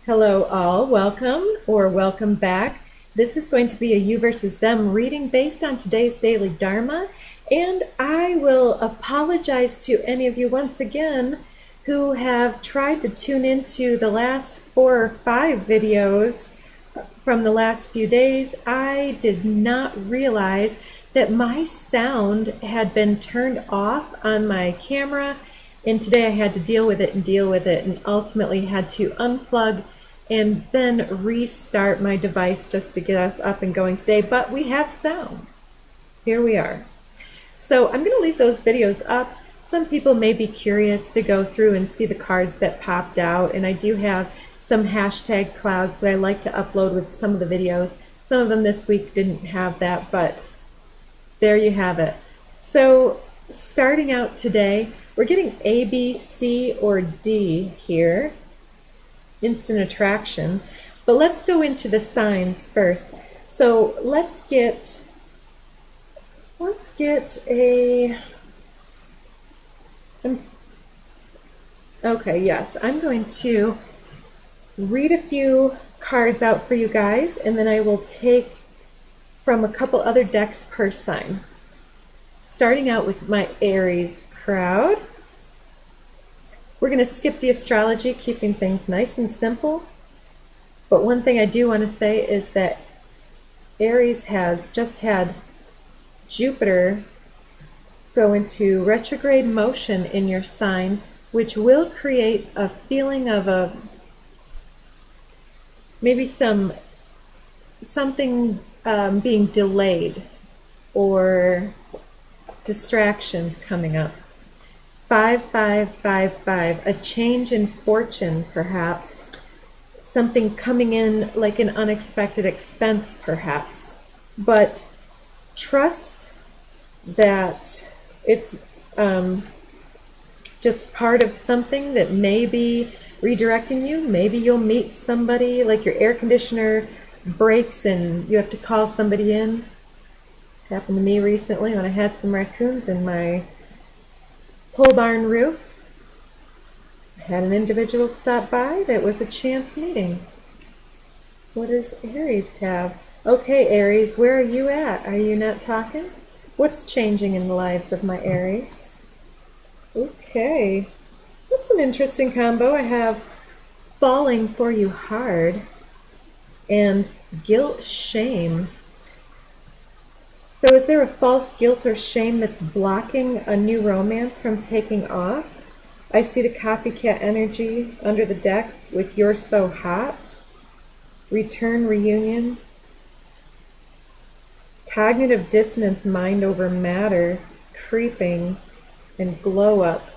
Hello all, welcome or welcome back. This is going to be a you versus them reading based on today's daily Dharma, and I will apologize to any of you once again who have tried to tune into the last 4 or 5 videos from the last few days. I did not realize that my sound had been turned off on my camera, and today I had to deal with it and ultimately had to unplug and then restart my device just to get us up and going today. But we have sound. Here we are. So I'm going to leave those videos up. Some people may be curious to go through and see the cards that popped out, and I do have some hashtag clouds that I like to upload with some of the videos. Some of them this week didn't have that, but there you have it. So starting out today, we're getting A, B, C, or D here. Instant attraction. But let's go into the signs first. So let's get a okay, yes, I'm going to read a few cards out for you guys, and then I will take from a couple other decks per sign. Starting out with my Aries crowd. We're going to skip the astrology, keeping things nice and simple. But one thing I do want to say is that Aries has just had Jupiter go into retrograde motion in your sign, which will create a feeling of maybe something being delayed or distractions coming up. 5555, a change in fortune, perhaps. Something coming in like an unexpected expense, perhaps. But trust that it's just part of something that may be redirecting you. Maybe you'll meet somebody, like your air conditioner breaks and you have to call somebody in. It's happened to me recently when I had some raccoons in my pole barn roof. I had an individual stop by that was a chance meeting. What does Aries have? Okay, Aries, where are you at? Are you not talking? What's changing in the lives of my Aries? Okay, that's an interesting combo. I have falling for you hard and guilt, shame. So is there a false guilt or shame that's blocking a new romance from taking off? I see the copycat energy under the deck with You're So Hot, return, reunion, cognitive dissonance, mind over matter, creeping, and glow up.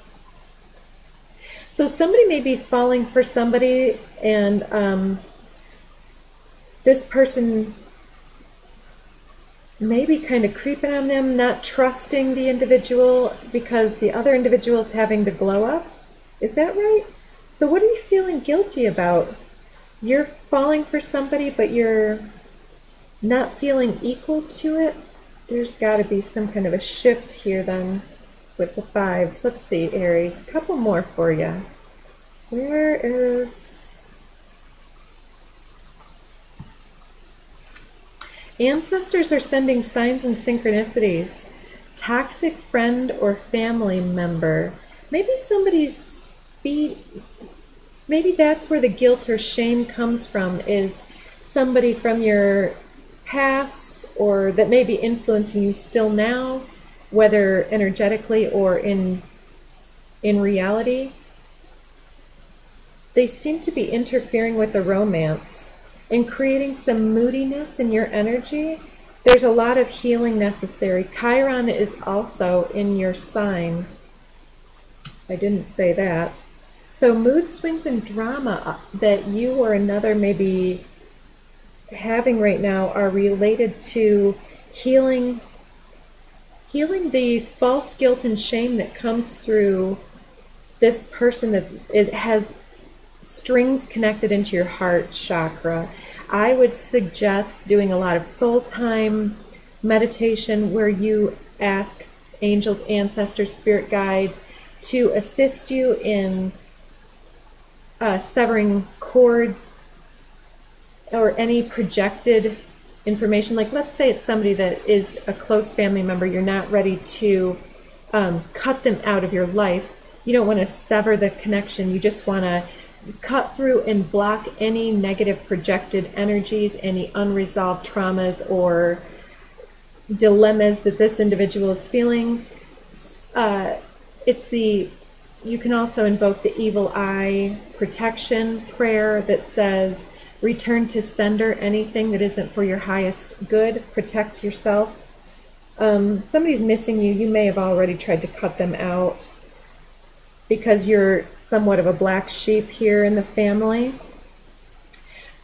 So somebody may be falling for somebody, and this person maybe kind of creeping on them, not trusting the individual because the other individual is having the glow up. Is that right? So what are you feeling guilty about? You're falling for somebody, but you're not feeling equal to it? There's got to be some kind of a shift here then with the fives. Let's see, Aries. A couple more for you. Where is... Ancestors are sending signs and synchronicities. Toxic friend or family member. Maybe somebody's maybe that's where the guilt or shame comes from, is somebody from your past or that may be influencing you still now, whether energetically or in reality. They seem to be interfering with the romance and creating some moodiness in your energy. There's a lot of healing necessary. Chiron is also in your sign. I didn't say that. So mood swings and drama that you or another may be having right now are related to healing the false guilt and shame that comes through this person that it has strings connected into your heart chakra. I would suggest doing a lot of soul time meditation where you ask angels, ancestors, spirit guides to assist you in severing cords or any projected information. Like, let's say it's somebody that is a close family member. You're not ready to cut them out of your life. You don't want to sever the connection. You just want to cut through and block any negative projected energies, any unresolved traumas or dilemmas that this individual is feeling. You can also invoke the evil eye protection prayer that says, return to sender anything that isn't for your highest good. Protect yourself. Somebody's missing you. You may have already tried to cut them out because you're somewhat of a black sheep here in the family.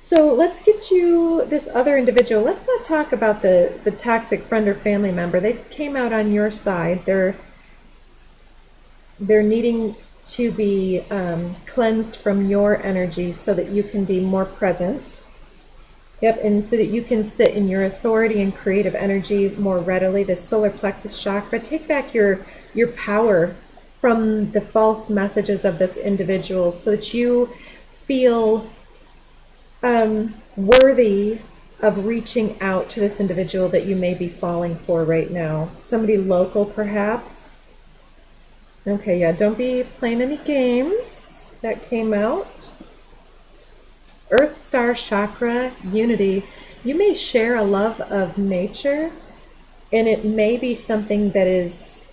So let's get you this other individual. Let's not talk about the toxic friend or family member. They came out on your side. They're needing to be cleansed from your energy so that you can be more present. Yep, and so that you can sit in your authority and creative energy more readily. The solar plexus chakra. Take back your power from the false messages of this individual so that you feel worthy of reaching out to this individual that you may be falling for right now. Somebody local, perhaps. Okay, yeah, don't be playing any games. That came out. Earth Star Chakra, unity. You may share a love of nature, and it may be something that is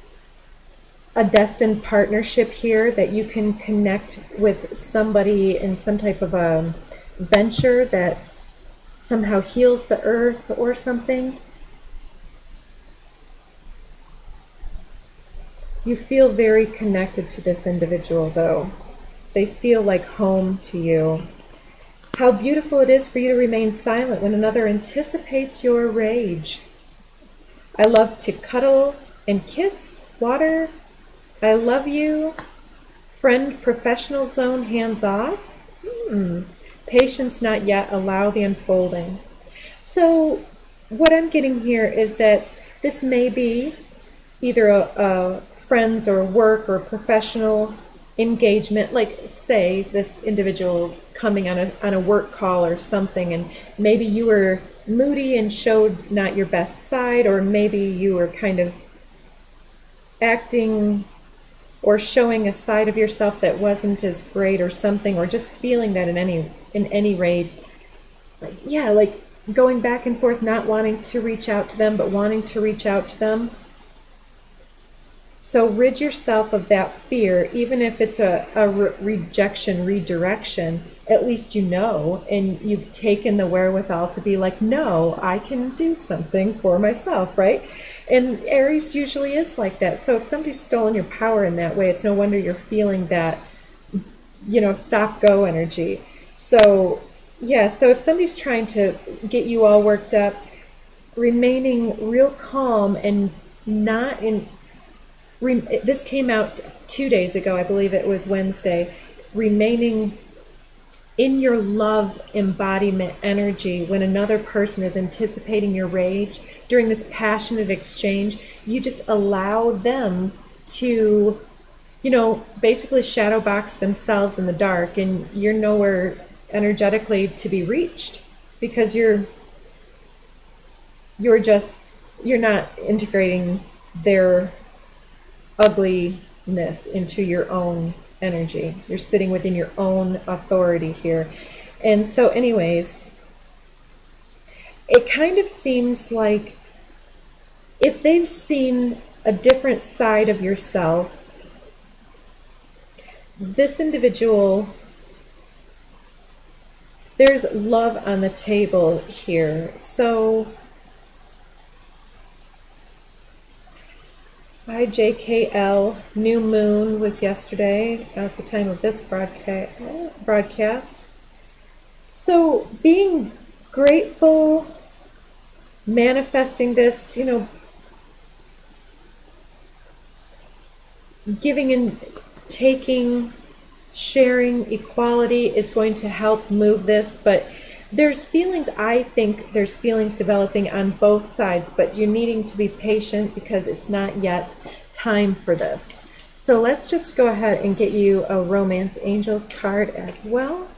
a destined partnership here, that you can connect with somebody in some type of a venture that somehow heals the earth or something. You feel very connected to this individual, though. They feel like home to you. How beautiful it is for you to remain silent when another anticipates your rage. I love to cuddle and kiss, water. I love you. Friend, professional zone, hands off. Patience, not yet. Allow the unfolding. So what I'm getting here is that this may be either a friends or work or professional engagement. Like, say this individual coming on a work call or something, and maybe you were moody and showed not your best side, or maybe you were kind of acting or showing a side of yourself that wasn't as great or something, or just feeling that in any rate, like going back and forth, not wanting to reach out to them but wanting to reach out to them. So rid yourself of that fear, even if it's a rejection, redirection. At least you know, and you've taken the wherewithal to be like, no, I can do something for myself, right? And Aries usually is like that. So if somebody's stolen your power in that way, it's no wonder you're feeling that, stop-go energy. So, yeah, so if somebody's trying to get you all worked up, remaining real calm and not in... This came out 2 days ago, I believe it was Wednesday. Remaining in your love embodiment energy when another person is anticipating your rage during this passionate exchange, you just allow them to, basically shadow box themselves in the dark, and you're nowhere energetically to be reached because you're not integrating their ugliness into your own energy. You're sitting within your own authority here. And so anyways, it kind of seems like if they've seen a different side of yourself, this individual, there's love on the table here. So hi, JKL. New moon was yesterday at the time of this broadcast. So being grateful, manifesting this, giving and taking, sharing, equality is going to help move this. But there's feelings, I think there's feelings developing on both sides, but you're needing to be patient because it's not yet time for this. So let's just go ahead and get you a Romance Angels card as well.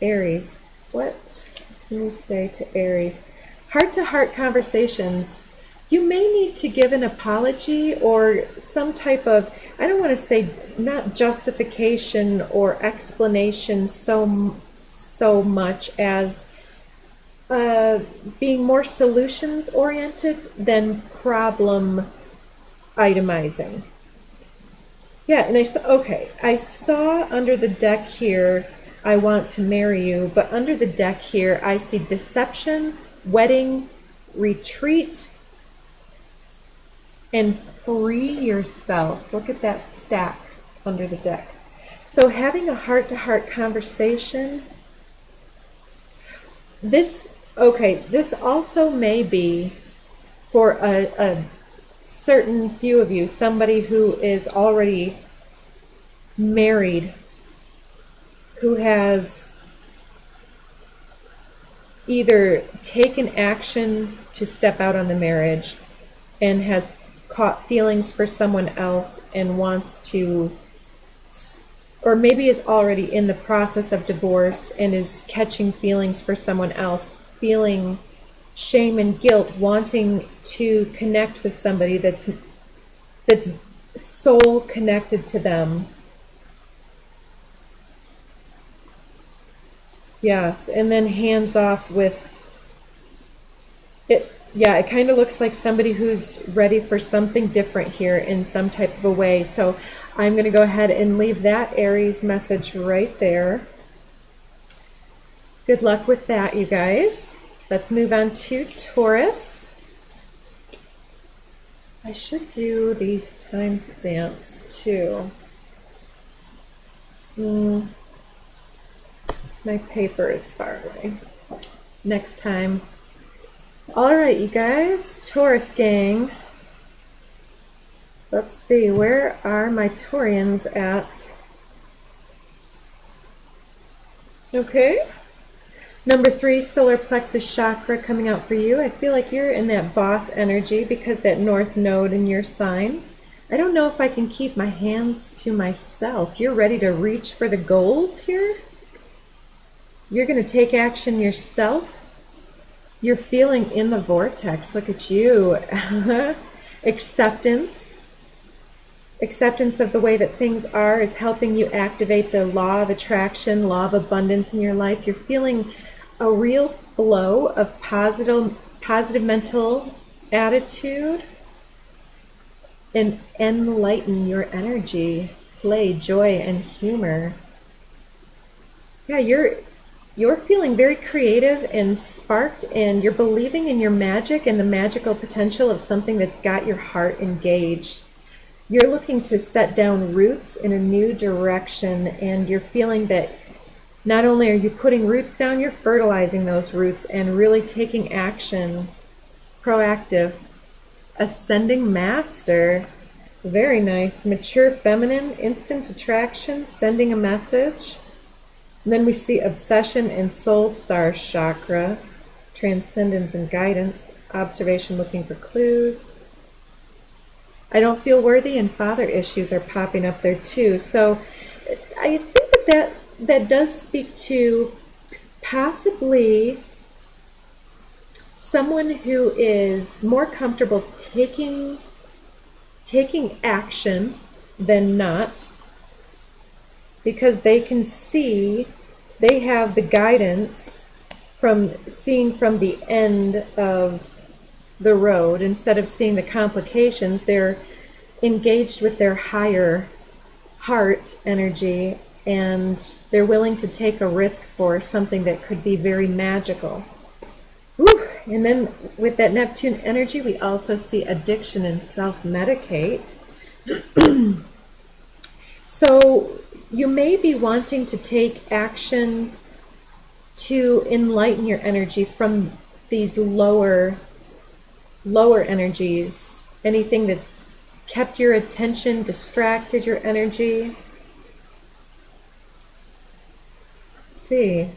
Aries. What can you say to Aries? Heart-to-heart conversations. You may need to give an apology or some type of, I don't want to say not justification or explanation so much as being more solutions oriented than problem itemizing. Yeah, and I saw under the deck here, I want to marry you, but under the deck here, I see deception, wedding, retreat, and free yourself. Look at that stack under the deck. So having a heart-to-heart conversation, this also may be for a certain few of you, somebody who is already married, who has either taken action to step out on the marriage and has caught feelings for someone else and wants to, or maybe is already in the process of divorce and is catching feelings for someone else, feeling shame and guilt, wanting to connect with somebody that's soul connected to them. Yes, and then hands off with it. Yeah, it kind of looks like somebody who's ready for something different here in some type of a way. So I'm going to go ahead and leave that Aries message right there. Good luck with that, you guys. Let's move on to Taurus. I should do these timestamps too. My paper is far away. Next time. All right, you guys, Taurus gang. Let's see, where are my Taurians at? Okay. Number 3, solar plexus chakra coming out for you. I feel like you're in that boss energy because that north node in your sign. I don't know if I can keep my hands to myself. You're ready to reach for the gold here? You're going to take action yourself? You're feeling in the vortex. Look at you. Acceptance. Acceptance of the way that things are is helping you activate the law of attraction, law of abundance in your life. You're feeling a real flow of positive mental attitude, and enlighten your energy, play, joy, and humor. Yeah, you're feeling very creative and sparked, and you're believing in your magic and the magical potential of something that's got your heart engaged. You're looking to set down roots in a new direction, and you're feeling that not only are you putting roots down, you're fertilizing those roots and really taking action. Proactive. Ascending master. Very nice. Mature feminine. Instant attraction. Sending a message. And then we see obsession and soul star chakra. Transcendence and guidance. Observation, looking for clues. I don't feel worthy, and father issues are popping up there too. So I think that does speak to possibly someone who is more comfortable taking action than not, because they can see, they have the guidance from seeing from the end of the road instead of seeing the complications. They're engaged with their higher heart energy, and they're willing to take a risk for something that could be very magical. Whew. And then with that Neptune energy, we also see addiction and self-medicate. So you may be wanting to take action to enlighten your energy from these lower energies, anything that's kept your attention, distracted your energy. Let's see.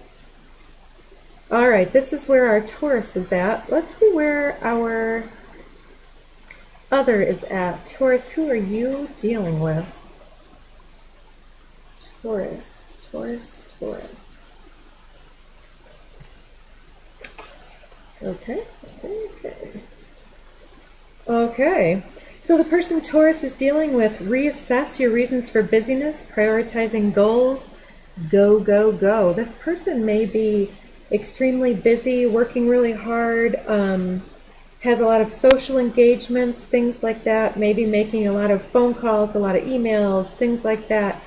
All right, this is where our Taurus is at. Let's see where our other is at. Taurus, who are you dealing with? Taurus. Okay. Okay. So the person Taurus is dealing with, reassess your reasons for busyness, prioritizing goals. Go, go, go. This person may be extremely busy, working really hard, has a lot of social engagements, things like that, maybe making a lot of phone calls, a lot of emails, things like that.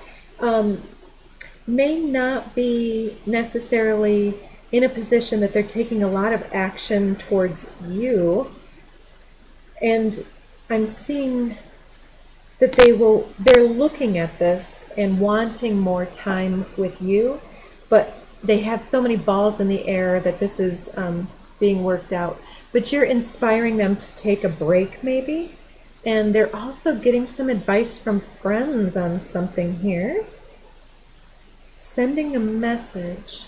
May not be necessarily in a position that they're taking a lot of action towards you. And I'm seeing that they're looking at this and wanting more time with you, but they have so many balls in the air that this is being worked out. But you're inspiring them to take a break maybe, and they're also getting some advice from friends on something here. Sending a message.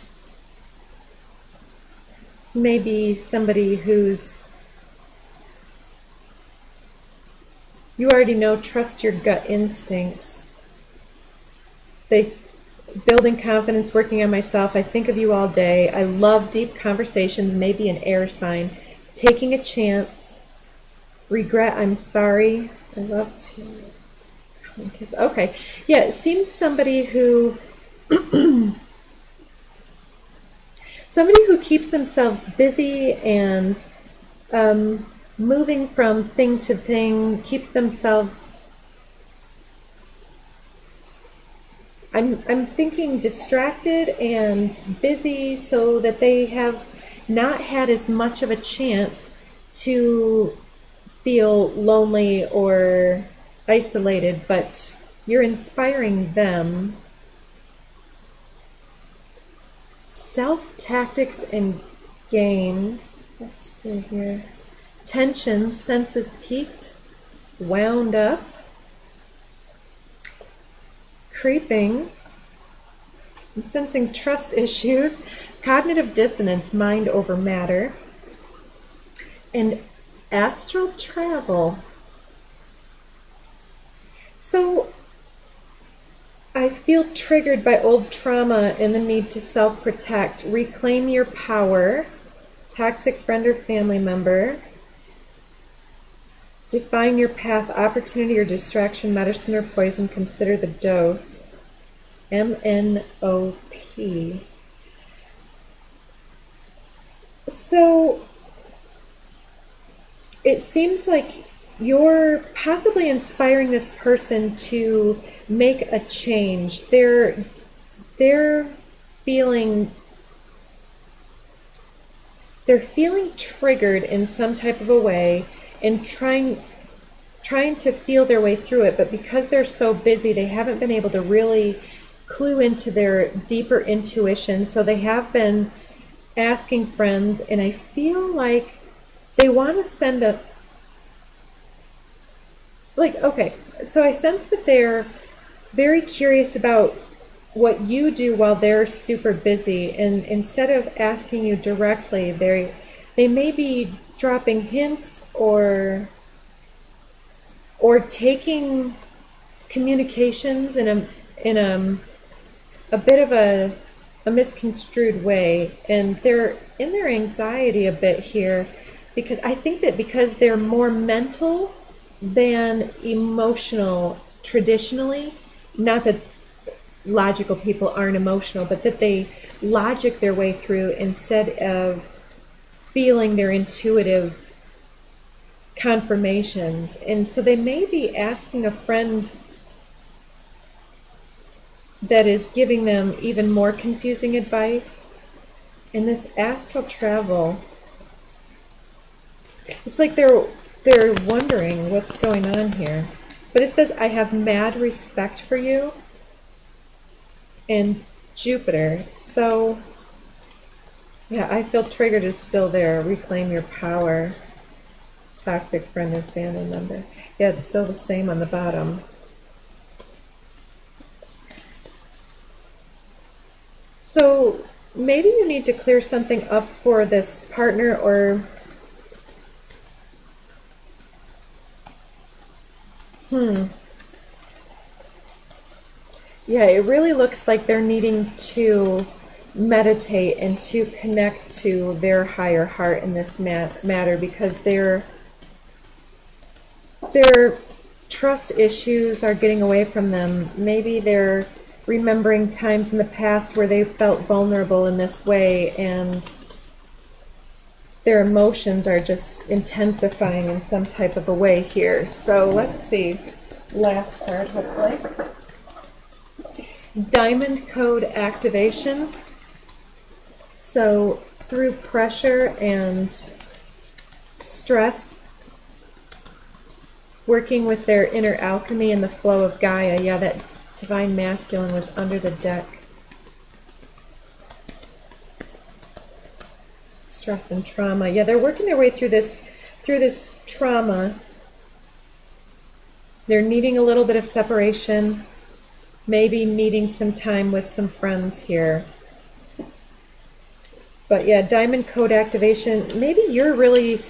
This may be somebody who's, you already know, trust your gut instincts. Building confidence, working on myself. I think of you all day. I love deep conversations, maybe an air sign. Taking a chance. Regret, I'm sorry. I love to. Okay. Yeah, it seems somebody who keeps themselves busy and moving from thing to thing, keeps themselves, I'm thinking distracted and busy, so that they have not had as much of a chance to feel lonely or isolated, but you're inspiring them. Stealth tactics and games. Let's see here. Tension, senses peaked, wound up, creeping. I'm sensing trust issues, cognitive dissonance, mind over matter, and astral travel. So I feel triggered by old trauma and the need to self-protect. Reclaim your power. Toxic friend or family member. Define your path, opportunity or distraction, medicine or poison. Consider the dose. MNOP. So it seems like you're possibly inspiring this person to make a change. They're feeling triggered in some type of a way and trying to feel their way through it, but because they're so busy, they haven't been able to really clue into their deeper intuition. So they have been asking friends, and I feel like they want to send a, okay, so I sense that they're very curious about what you do while they're super busy, and instead of asking you directly, they may be dropping hints or taking communications in a bit of a misconstrued way, and they're in their anxiety a bit here, because I think that because they're more mental than emotional traditionally, not that logical people aren't emotional, but that they logic their way through instead of feeling their intuitive confirmations. And so they may be asking a friend that is giving them even more confusing advice. And this astral travel, it's like they're wondering what's going on here. But it says, I have mad respect for you, and Jupiter. So yeah, I feel triggered is still there. Reclaim your power. Toxic friend or family member. Yeah, it's still the same on the bottom. So maybe you need to clear something up for this partner, or yeah, it really looks like they're needing to meditate and to connect to their higher heart in this matter, because their trust issues are getting away from them. Maybe they're remembering times in the past where they felt vulnerable in this way, and their emotions are just intensifying in some type of a way here. So let's see. Last card, hopefully. Diamond code activation. So through pressure and stress, working with their inner alchemy and the flow of Gaia. Yeah, that divine masculine was under the deck. Stress and trauma. Yeah, they're working their way through this trauma. They're needing a little bit of separation, maybe needing some time with some friends here. But yeah, diamond code activation. Maybe you're really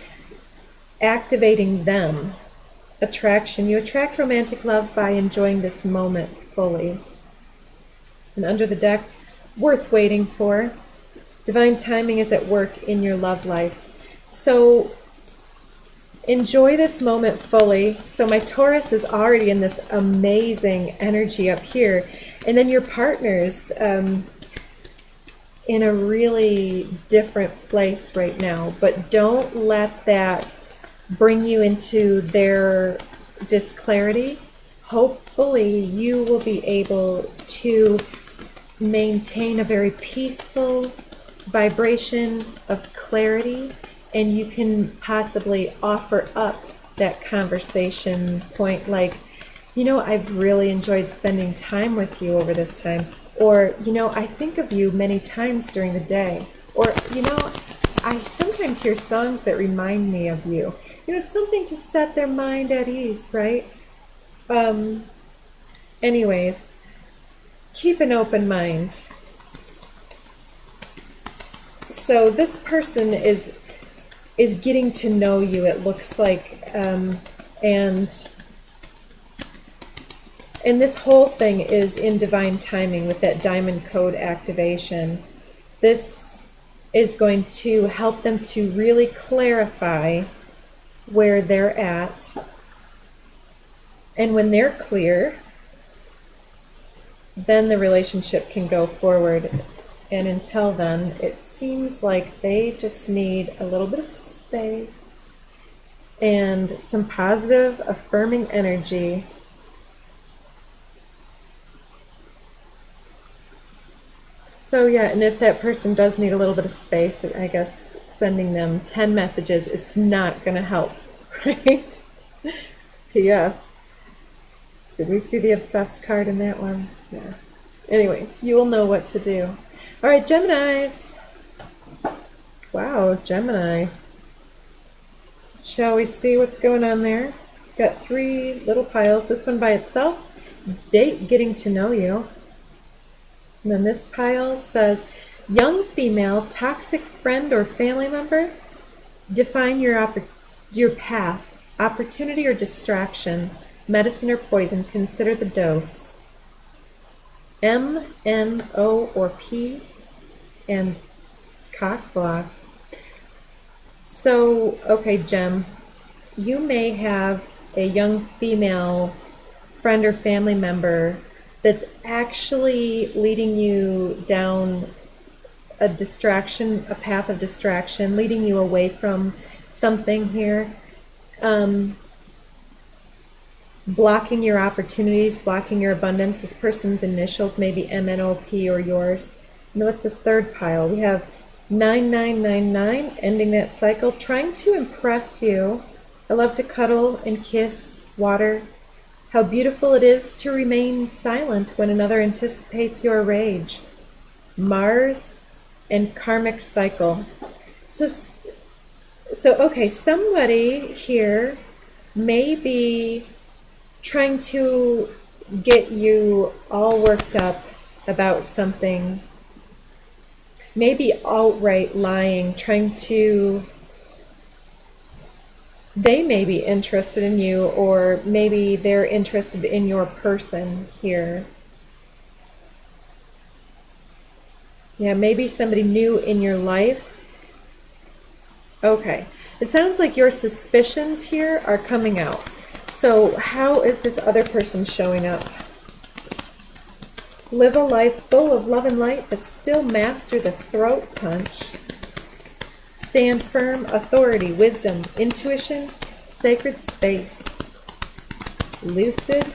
activating them. Attraction. You attract romantic love by enjoying this moment fully. And under the deck, worth waiting for. Divine timing is at work in your love life. So enjoy this moment fully. So my Taurus is already in this amazing energy up here. And then your partner's in a really different place right now. But don't let that bring you into their disclarity. Hopefully you will be able to maintain a very peaceful vibration of clarity, and you can possibly offer up that conversation point like, you know, I've really enjoyed spending time with you over this time, or, you know, I think of you many times during the day, or, you know, I sometimes hear songs that remind me of you. You know, something to set their mind at ease, right? Anyways, keep an open mind. So this person is getting to know you, it looks like, and this whole thing is in divine timing with that diamond code activation. This is going to help them to really clarify where they're at, and when they're clear, then the relationship can go forward. And until then, it seems like they just need a little bit of space and some positive, affirming energy. So yeah, and if that person does need a little bit of space, I guess sending them 10 messages is not going to help, right? P.S. Did we see the obsessed card in that one? Yeah. Anyways, you will know what to do. All right, Geminis. Wow, Gemini. Shall we see what's going on there? Got 3 little piles. This one by itself, date getting to know you. And then this pile says, young female, toxic friend or family member. Define your path, opportunity or distraction, medicine or poison. Consider the dose. M, N, O, or P, and cock block. So, okay, Gem, you may have a young female friend or family member that's actually leading you down a distraction, a path of distraction, leading you away from something here, blocking your opportunities, blocking your abundance. This person's initials may be MNOP or yours. And what's this third pile? We have 9999, ending that cycle, trying to impress you. I love to cuddle and kiss, water. How beautiful it is to remain silent when another anticipates your rage. Mars and karmic cycle. So okay, somebody here may be trying to get you all worked up about something, maybe outright lying, they may be interested in you, or maybe they're interested in your person here. Yeah, maybe somebody new in your life. Okay. It sounds like your suspicions here are coming out. So how is this other person showing up? Live a life full of love and light, but still master the throat punch. Stand firm, authority, wisdom, intuition, sacred space. Lucid,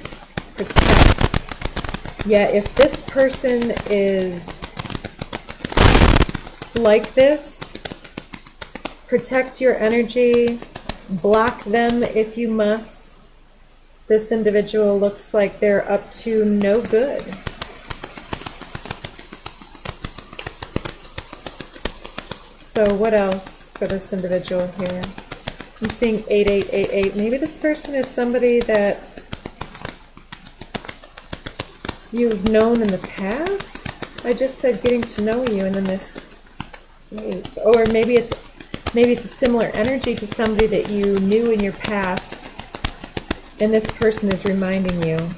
protect. Yeah, if this person is like this, protect your energy, block them if you must. This individual looks like they're up to no good. So what else for this individual here? I'm seeing 8888. Maybe this person is somebody that you've known in the past. I just said getting to know you, and then this 8. Or maybe it's a similar energy to somebody that you knew in your past, and this person is reminding you.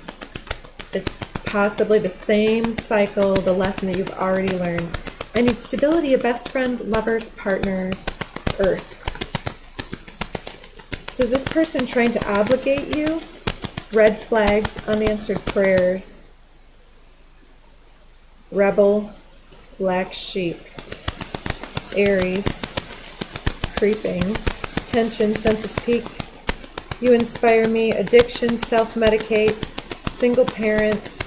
It's possibly the same cycle, the lesson that you've already learned. I need stability, a best friend, lovers, partners, earth. So is this person trying to obligate you? Red flags, unanswered prayers. Rebel, black sheep. Aries, creeping. Tension, senses peaked. You inspire me. Addiction, self-medicate. Single parent.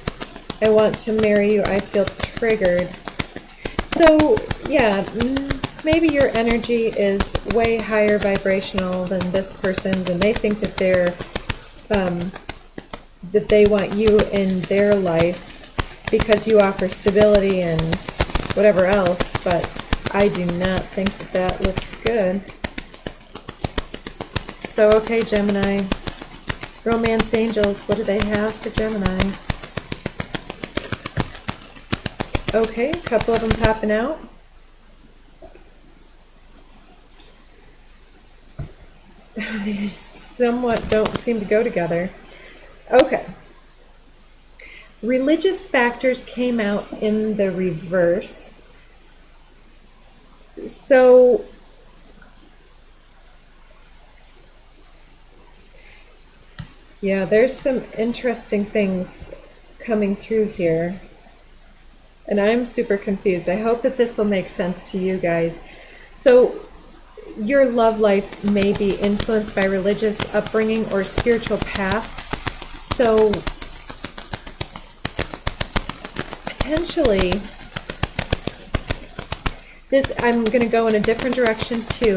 I want to marry you. I feel triggered. So, yeah, maybe your energy is way higher vibrational than this person's, and they think that they want you in their life because you offer stability and whatever else, but I do not think that that looks good. So, okay, Gemini. Romance angels, what do they have for Gemini? Okay, a couple of them popping out. These somewhat don't seem to go together. Okay. Religious factors came out in the reverse. So, yeah, there's some interesting things coming through here. And I'm super confused. I hope that this will make sense to you guys. So, your love life may be influenced by religious upbringing or spiritual path. So, potentially, I'm going to go in a different direction too.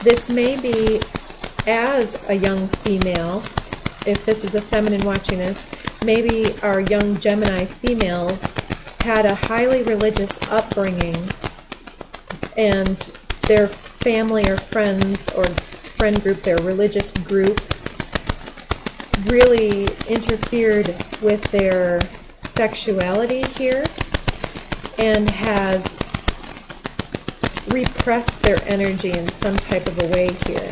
This may be as a young female, if this is a feminine watching this, maybe our young Gemini females had a highly religious upbringing, and their family or friends or friend group, their religious group, really interfered with their sexuality here and has repressed their energy in some type of a way here.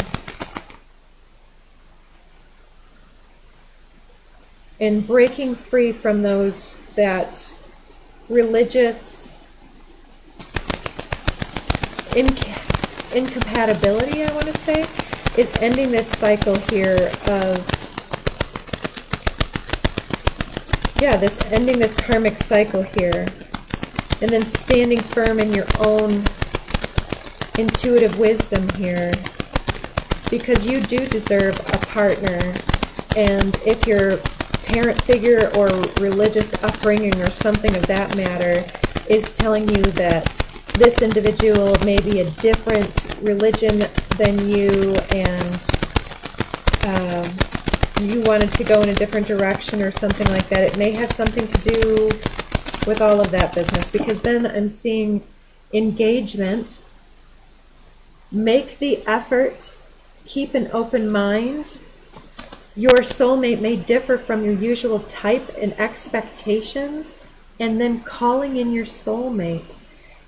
And breaking free from that religious incompatibility, I want to say, is ending this cycle here of, ending this karmic cycle here, and then standing firm in your own intuitive wisdom here, because you do deserve a partner. And if your parent figure or religious upbringing or something of that matter is telling you that this individual may be a different religion than you, and you wanted to go in a different direction or something like that, it may have something to do with all of that business, because then I'm seeing engagement. Make the effort, keep an open mind. Your soulmate may differ from your usual type and expectations, and then calling in your soulmate.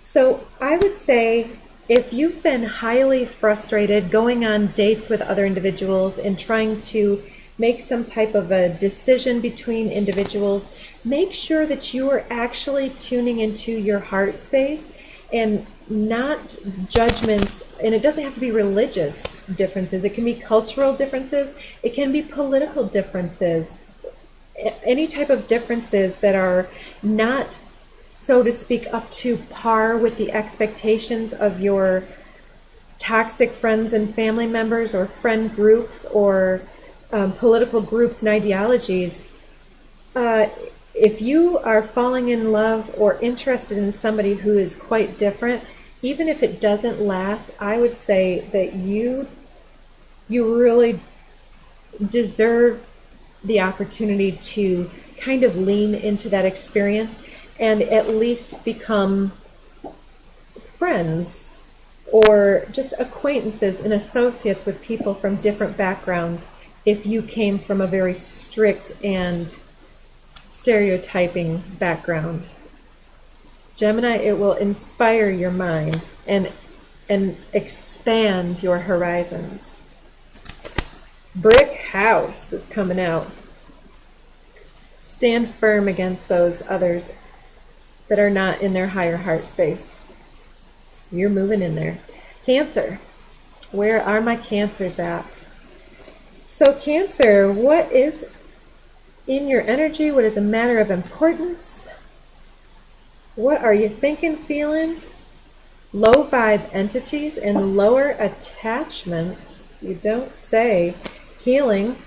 So I would say, if you've been highly frustrated going on dates with other individuals and trying to make some type of a decision between individuals, make sure that you are actually tuning into your heart space and not judgments. And it doesn't have to be religious differences. It can be cultural differences. It can be political differences. Any type of differences that are not, so to speak, up to par with the expectations of your toxic friends and family members, or friend groups, or political groups and ideologies. If you are falling in love or interested in somebody who is quite different, even if it doesn't last, I would say that you really deserve the opportunity to kind of lean into that experience and at least become friends or just acquaintances and associates with people from different backgrounds if you came from a very strict and stereotyping background. Gemini, it will inspire your mind and expand your horizons. Brick house is coming out. Stand firm against those others that are not in their higher heart space. You're moving in there. Cancer. Where are my Cancers at? So Cancer, what is in your energy? What is a matter of importance? What are you thinking, feeling? Low vibe entities and lower attachments. You don't say. Healing.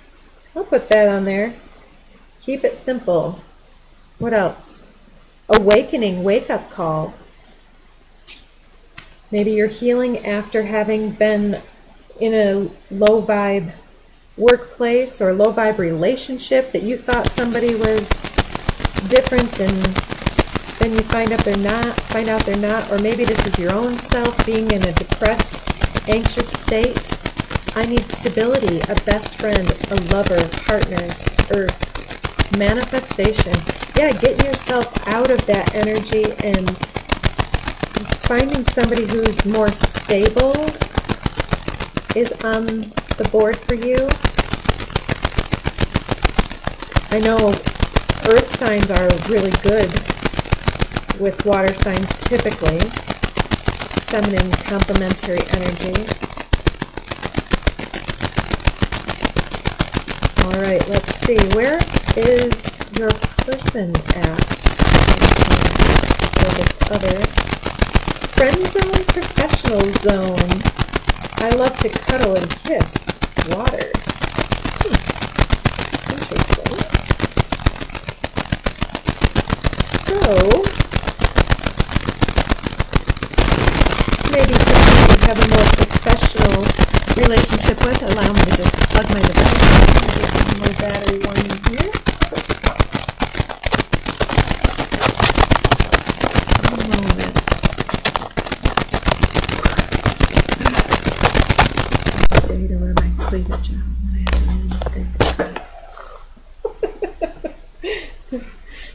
I'll put that on there. Keep it simple. What else? Awakening, wake-up call. Maybe you're healing after having been in a low vibe workplace or low vibe relationship that you thought somebody was different, and then you find out they're not, or maybe this is your own self being in a depressed, anxious state. I need stability, a best friend, a lover, partners, earth, manifestation. Yeah, getting yourself out of that energy and finding somebody who's more stable is on the board for you. I know earth signs are really good with water signs typically. Feminine complementary energy. Alright, let's see. Where is your person at? Or this other. Friend zone, professional zone. I love to cuddle and kiss. Water. Interesting. So, maybe somebody you have a more professional relationship with. Allow me to just plug my device. Get my battery one here. One moment. Stay to wear my cleavage out.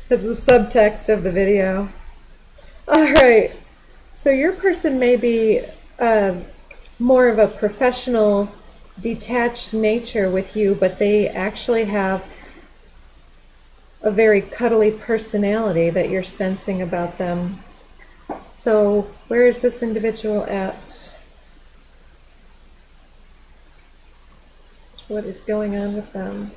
That's the subtext of the video. Alright, so your person may be more of a professional, detached nature with you, but they actually have a very cuddly personality that you're sensing about them. So where is this individual at? What is going on with them?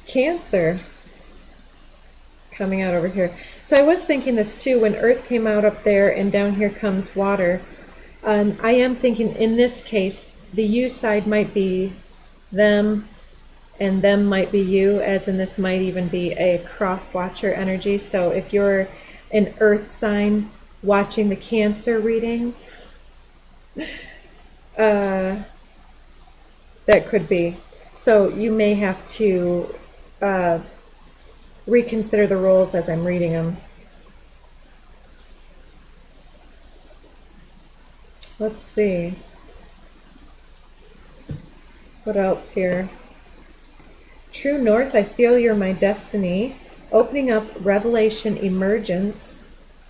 Cancer coming out over here. So I was thinking this too when Earth came out up there and down here comes water. I am thinking in this case the you side might be them and them might be you, as in this might even be a cross watcher energy. So if you're an Earth sign watching the Cancer reading, that could be. So you may have to reconsider the roles as I'm reading them. Let's see. What else here? True North, I feel you're my destiny. Opening up, revelation, emergence,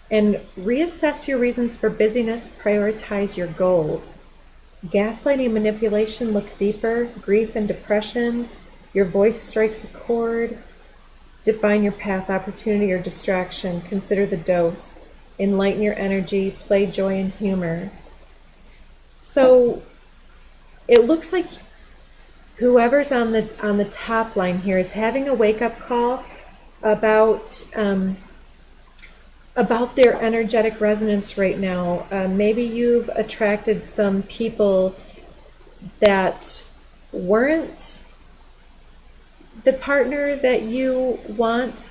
and reassess your reasons for busyness, prioritize your goals. Gaslighting, manipulation, look deeper, grief and depression, your voice strikes a chord. Define your path, opportunity, or distraction. Consider the dose. Enlighten your energy. Play joy and humor. So it looks like whoever's on the top line here is having a wake-up call about their energetic resonance right now. Maybe you've attracted some people that weren't the partner that you want,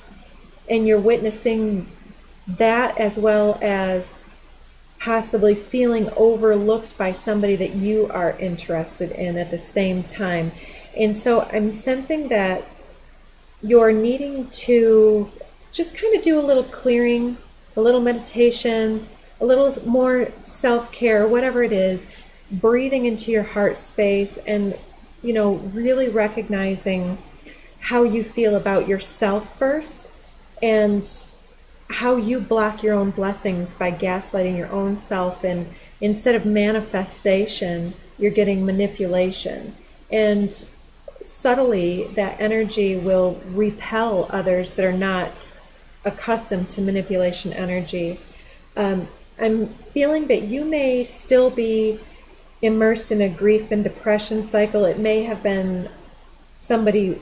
and you're witnessing that, as well as possibly feeling overlooked by somebody that you are interested in at the same time. And so I'm sensing that you're needing to just kind of do a little clearing, a little meditation, a little more self-care, whatever it is, breathing into your heart space, and really recognizing how you feel about yourself first, and how you block your own blessings by gaslighting your own self, and instead of manifestation, you're getting manipulation. And subtly, that energy will repel others that are not accustomed to manipulation energy. I'm feeling that you may still be immersed in a grief and depression cycle. It may have been somebody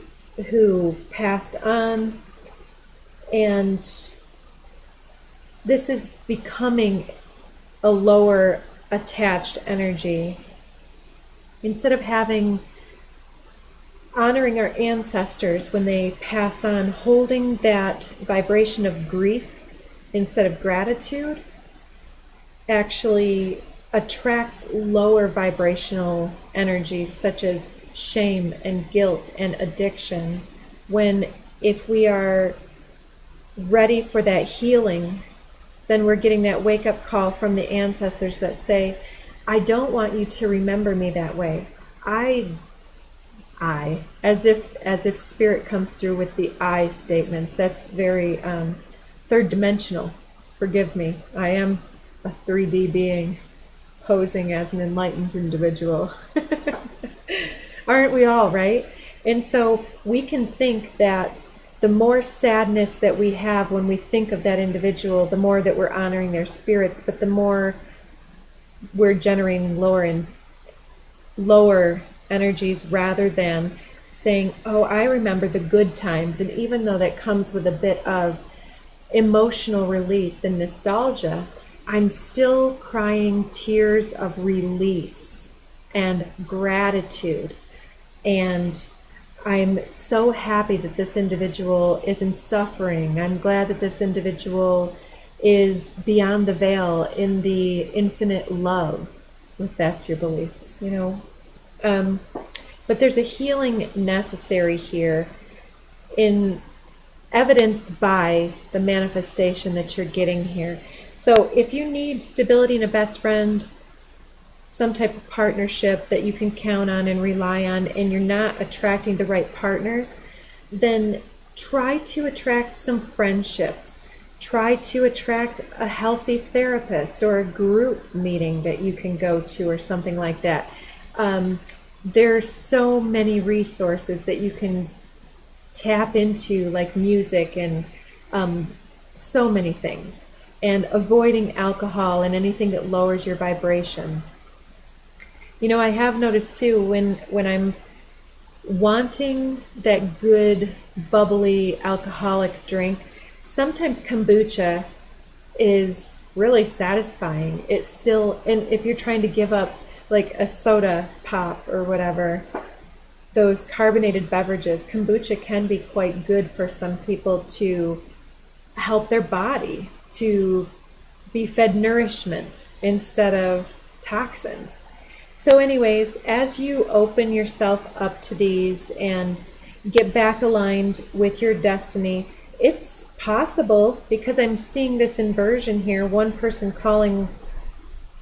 who passed on, and this is becoming a lower attached energy. Instead of honoring our ancestors when they pass on, holding that vibration of grief instead of gratitude actually attracts lower vibrational energies such as shame and guilt and addiction. When if we are ready for that healing, then we're getting that wake-up call from the ancestors that say, I don't want you to remember me that way. I, as if spirit comes through with the I statements. That's very third dimensional. Forgive me. I am a 3D being posing as an enlightened individual. Aren't we all, right? And so we can think that the more sadness that we have when we think of that individual, the more that we're honoring their spirits, but the more we're generating lower energies, rather than saying, oh, I remember the good times. And even though that comes with a bit of emotional release and nostalgia, I'm still crying tears of release and gratitude. And I'm so happy that this individual isn't suffering. I'm glad that this individual is beyond the veil in the infinite love, if that's your beliefs, But there's a healing necessary here, evidenced by the manifestation that you're getting here. So if you need stability in a best friend, some type of partnership that you can count on and rely on, and you're not attracting the right partners, then try to attract some friendships. Try to attract a healthy therapist or a group meeting that you can go to or something like that. There's so many resources that you can tap into, like music and so many things. And avoiding alcohol and anything that lowers your vibration. I have noticed too, when I'm wanting that good, bubbly, alcoholic drink, sometimes kombucha is really satisfying. It's still, and if you're trying to give up like a soda pop or whatever, those carbonated beverages, kombucha can be quite good for some people to help their body to be fed nourishment instead of toxins. So anyways, as you open yourself up to these and get back aligned with your destiny, it's possible, because I'm seeing this inversion here, one person calling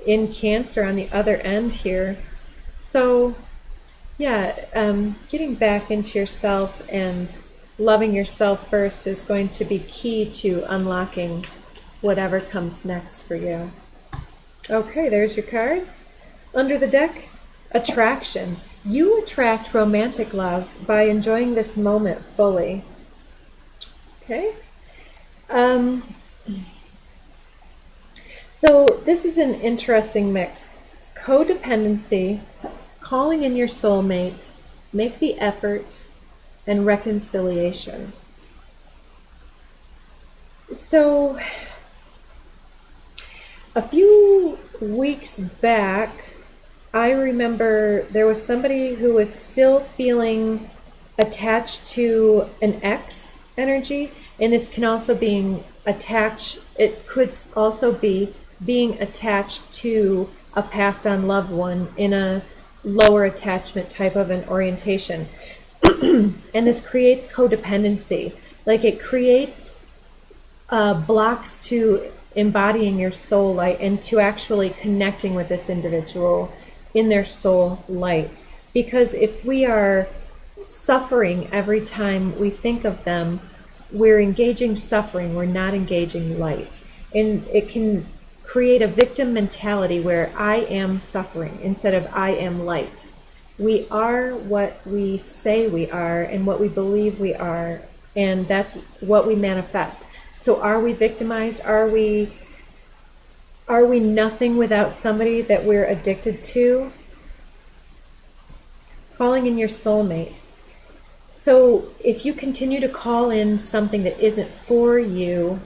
in Cancer on the other end here. So yeah, getting back into yourself and loving yourself first is going to be key to unlocking whatever comes next for you. Okay, there's your cards. Under the deck, attraction. You attract romantic love by enjoying this moment fully. Okay? So this is an interesting mix. Codependency, calling in your soulmate, make the effort, and reconciliation. So a few weeks back, I remember there was somebody who was still feeling attached to an ex energy, and this can also be attached, it could also be being attached to a passed on loved one in a lower attachment type of an orientation. And this creates codependency. Like it creates blocks to embodying your soul light and to actually connecting with this individual in their soul light. Because if we are suffering every time we think of them, we're engaging suffering, we're not engaging light. And it can create a victim mentality where I am suffering instead of I am light. We are what we say we are and what we believe we are, and that's what we manifest. So are we victimized? Are we nothing without somebody that we're addicted to? Calling in your soulmate. So if you continue to call in something that isn't for you,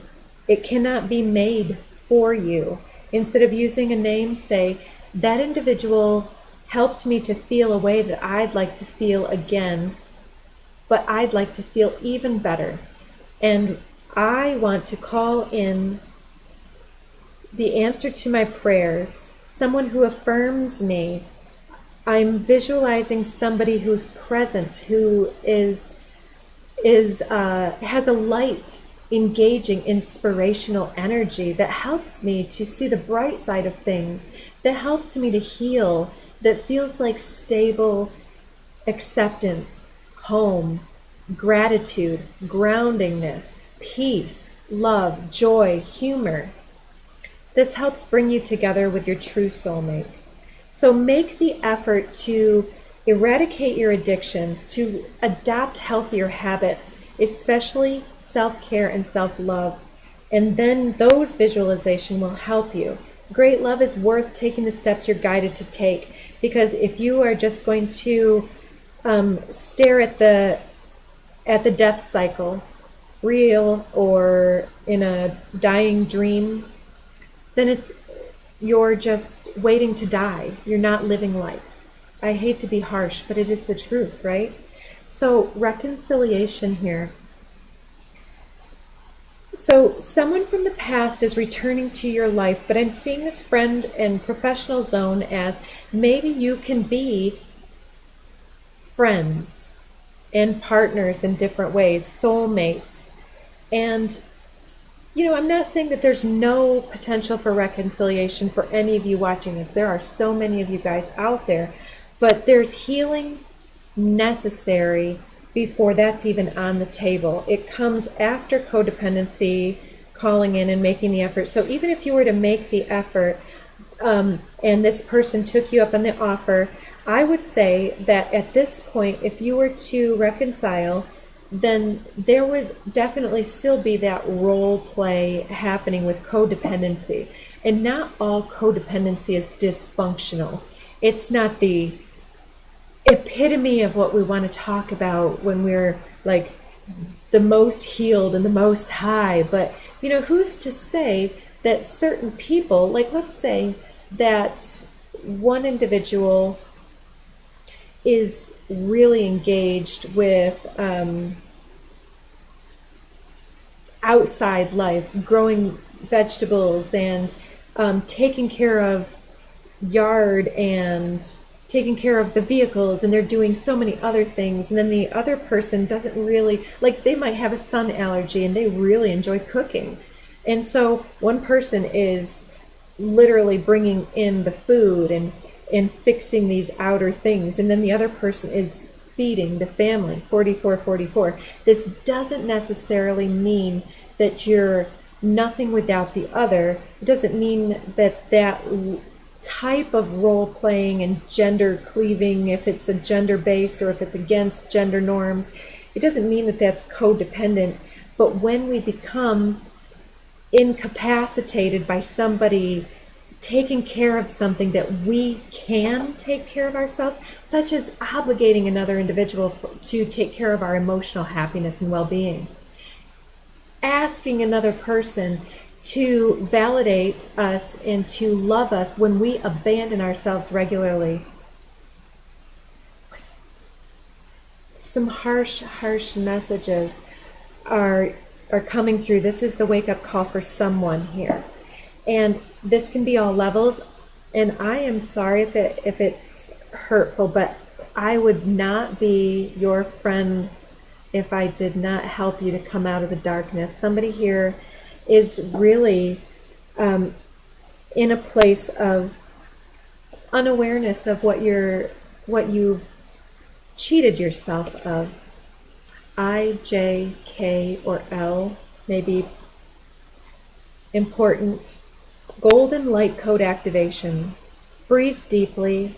it cannot be made for you. Instead of using a name, say, that individual helped me to feel a way that I'd like to feel again, but I'd like to feel even better. And I want to call in the answer to my prayers, someone who affirms me. I'm visualizing somebody who's present, who has a light, engaging, inspirational energy that helps me to see the bright side of things, that helps me to heal, that feels like stable acceptance, home, gratitude, groundingness, peace, love, joy, humor. This helps bring you together with your true soulmate. So make the effort to eradicate your addictions, to adopt healthier habits, especially self-care and self-love. And then those visualization will help you. Great love is worth taking the steps you're guided to take, because if you are just going to stare at the death cycle, real or in a dying dream, then you're just waiting to die. You're not living life. I hate to be harsh, but it is the truth, right? So reconciliation here. So someone from the past is returning to your life, but I'm seeing this friend and professional zone as maybe you can be friends and partners in different ways, soulmates. And, you know, I'm not saying that there's no potential for reconciliation for any of you watching this. There are so many of you guys out there, but there's healing necessary before that's even on the table. It comes after codependency, calling in and making the effort. So even if you were to make the effort and this person took you up on the offer, I would say that at this point, if you were to reconcile, then there would definitely still be that role play happening with codependency. And not all codependency is dysfunctional. It's not the epitome of what we want to talk about when we're like the most healed and the most high. But, you know, who's to say that certain people, like let's say that one individual is really engaged with outside life, growing vegetables and taking care of yard and taking care of the vehicles, and they're doing so many other things, and then the other person doesn't really, like they might have a sun allergy and they really enjoy cooking. And so one person is literally bringing in the food and fixing these outer things, and then the other person is feeding the family. 44. This doesn't necessarily mean that you're nothing without the other. It doesn't mean that type of role playing and gender cleaving, if it's a gender based or if it's against gender norms. It doesn't mean that that's codependent, but when we become incapacitated by somebody taking care of something that we can take care of ourselves, such as obligating another individual to take care of our emotional happiness and well-being, asking another person to validate us and to love us when we abandon ourselves regularly. Some harsh messages are coming through. This is the wake-up call for someone here. And this can be all levels. And I am sorry if it's hurtful, but I would not be your friend if I did not help you to come out of the darkness. Somebody here is really in a place of unawareness of what you've cheated yourself of. I, J, K, or L may be important. Golden light code activation. Breathe deeply.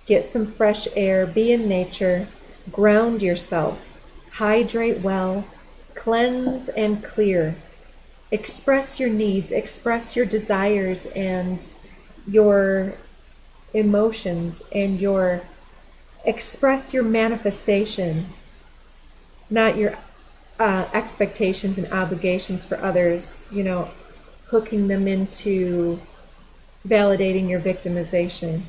Get some fresh air. Be in nature. Ground yourself. Hydrate well. Cleanse and clear. Express your needs. Express your desires and your emotions and express your manifestation, not your expectations and obligations for others, hooking them into validating your victimization.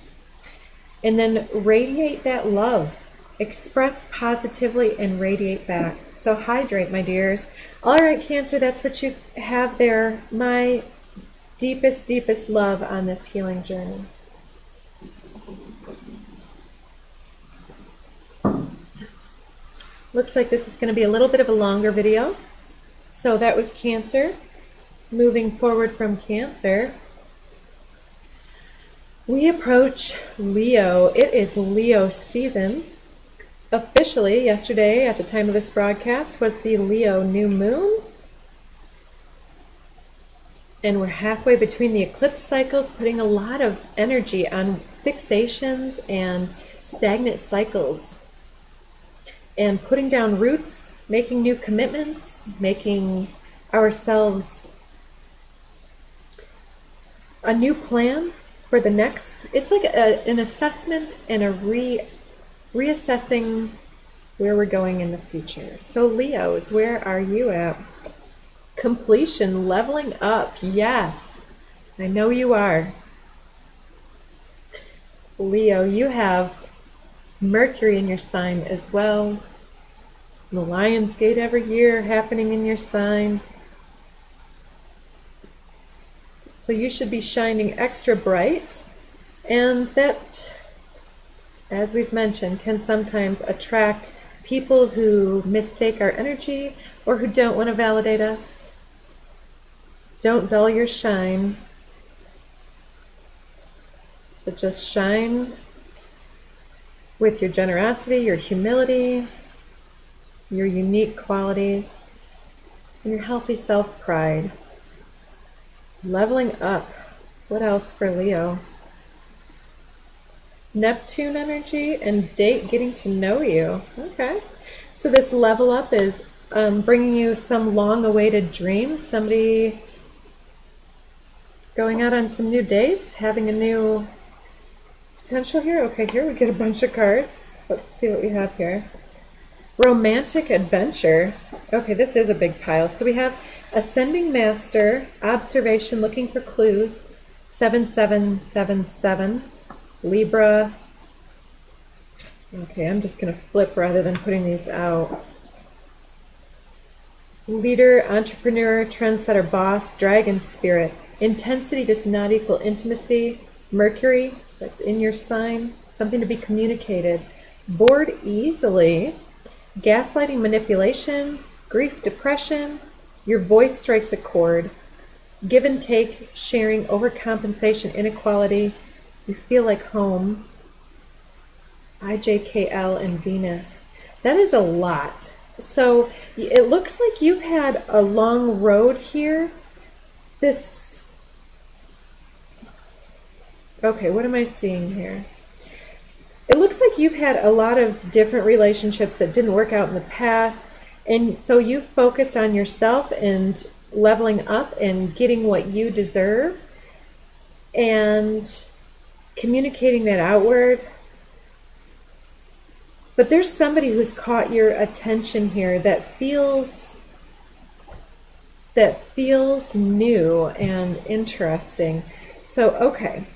And then radiate that love. Express positively and radiate back. So hydrate, my dears. All right, Cancer, that's what you have there. My deepest love on this healing journey. Looks like this is going to be a little bit of a longer video. So that was Cancer. Moving forward from Cancer, we approach Leo. It is Leo season. Officially, yesterday, at the time of this broadcast, was the Leo new moon. And we're halfway between the eclipse cycles, putting a lot of energy on fixations and stagnant cycles. And putting down roots, making new commitments, making ourselves a new plan for the next. It's like an assessment and a reassessing where we're going in the future. So Leos, where are you at? Completion, leveling up. Yes, I know you are. Leo, you have Mercury in your sign as well. The Lion's Gate every year happening in your sign. So you should be shining extra bright. And that, as we've mentioned, can sometimes attract people who mistake our energy or who don't want to validate us. Don't dull your shine, but just shine with your generosity, your humility, your unique qualities, and your healthy self-pride. Leveling up. What else for Leo? Neptune energy and date getting to know you. Okay. So this level up is bringing you some long-awaited dreams. Somebody going out on some new dates, having a new potential here. Okay, here we get a bunch of cards. Let's see what we have here. Romantic adventure. Okay, this is a big pile. So we have Ascending Master, Observation, looking for clues, 7777, Libra. Okay, I'm just going to flip rather than putting these out. Leader, entrepreneur, trendsetter, boss, dragon spirit. Intensity does not equal intimacy. Mercury, that's in your sign, something to be communicated. Bored easily. Gaslighting, manipulation, grief, depression. Your voice strikes a chord. Give and take, sharing, overcompensation, inequality. You feel like home. IJKL and Venus. That is a lot. So it looks like you've had a long road here. Okay, what am I seeing here? It looks like you've had a lot of different relationships that didn't work out in the past, and so you focused on yourself and leveling up and getting what you deserve and communicating that outward. But there's somebody who's caught your attention here that feels new and interesting. So, okay.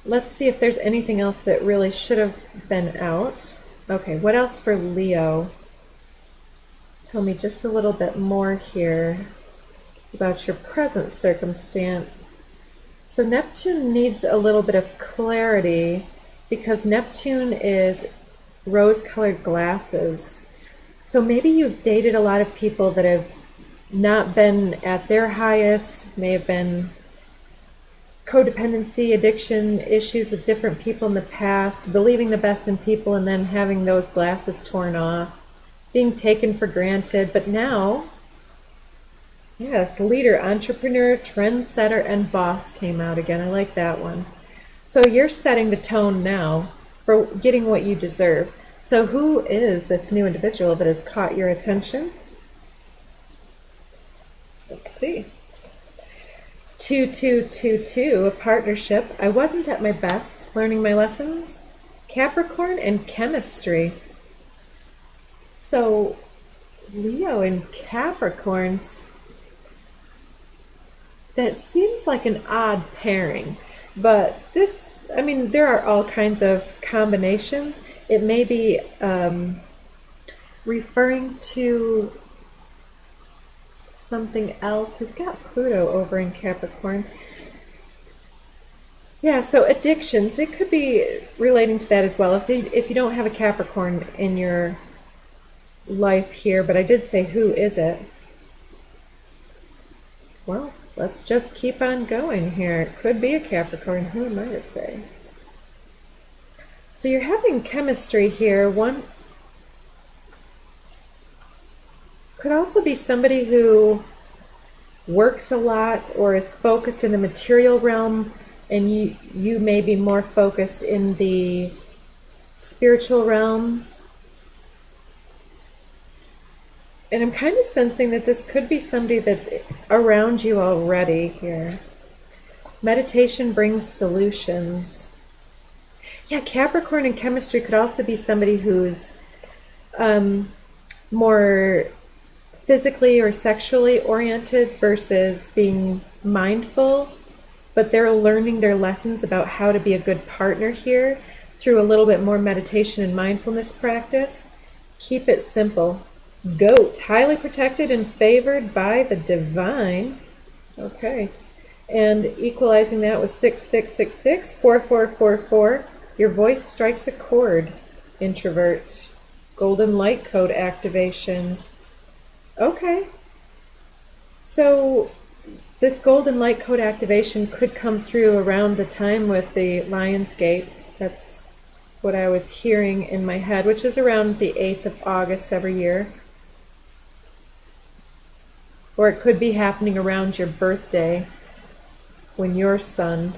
Let's see if there's anything else that really should have been out. Okay, what else for Leo? Tell me just a little bit more here about your present circumstance. So Neptune needs a little bit of clarity because Neptune is rose-colored glasses. So maybe you've dated a lot of people that have not been at their highest, may have been codependency, addiction issues with different people in the past, believing the best in people and then having those glasses torn off, being taken for granted. But now, yes, leader, entrepreneur, trendsetter, and boss came out again. I like that one. So you're setting the tone now for getting what you deserve. So who is this new individual that has caught your attention? Let's see. 2222, a partnership. I wasn't at my best learning my lessons. Capricorn and chemistry. So Leo and Capricorn, that seems like an odd pairing. But this, I mean, there are all kinds of combinations. It may be referring to something else. We've got Pluto over in Capricorn. Yeah, so addictions, it could be relating to that as well. If you don't have a Capricorn in your life here, but I did say who is it? Well, let's just keep on going here. It could be a Capricorn. Who am I to say? So you're having chemistry here. One could also be somebody who works a lot or is focused in the material realm, and you may be more focused in the spiritual realms. And I'm kind of sensing that this could be somebody that's around you already here. Meditation brings solutions. Yeah, Capricorn and chemistry could also be somebody who's more physically or sexually oriented versus being mindful, but they're learning their lessons about how to be a good partner here through a little bit more meditation and mindfulness practice. Keep it simple. Goat, highly protected and favored by the divine. Okay. And equalizing that with 6666, 4444. Your voice strikes a chord, introvert. Golden light code activation. Okay. So this golden light code activation could come through around the time with the Lionsgate. That's what I was hearing in my head, which is around the 8th of August every year. Or it could be happening around your birthday when your sun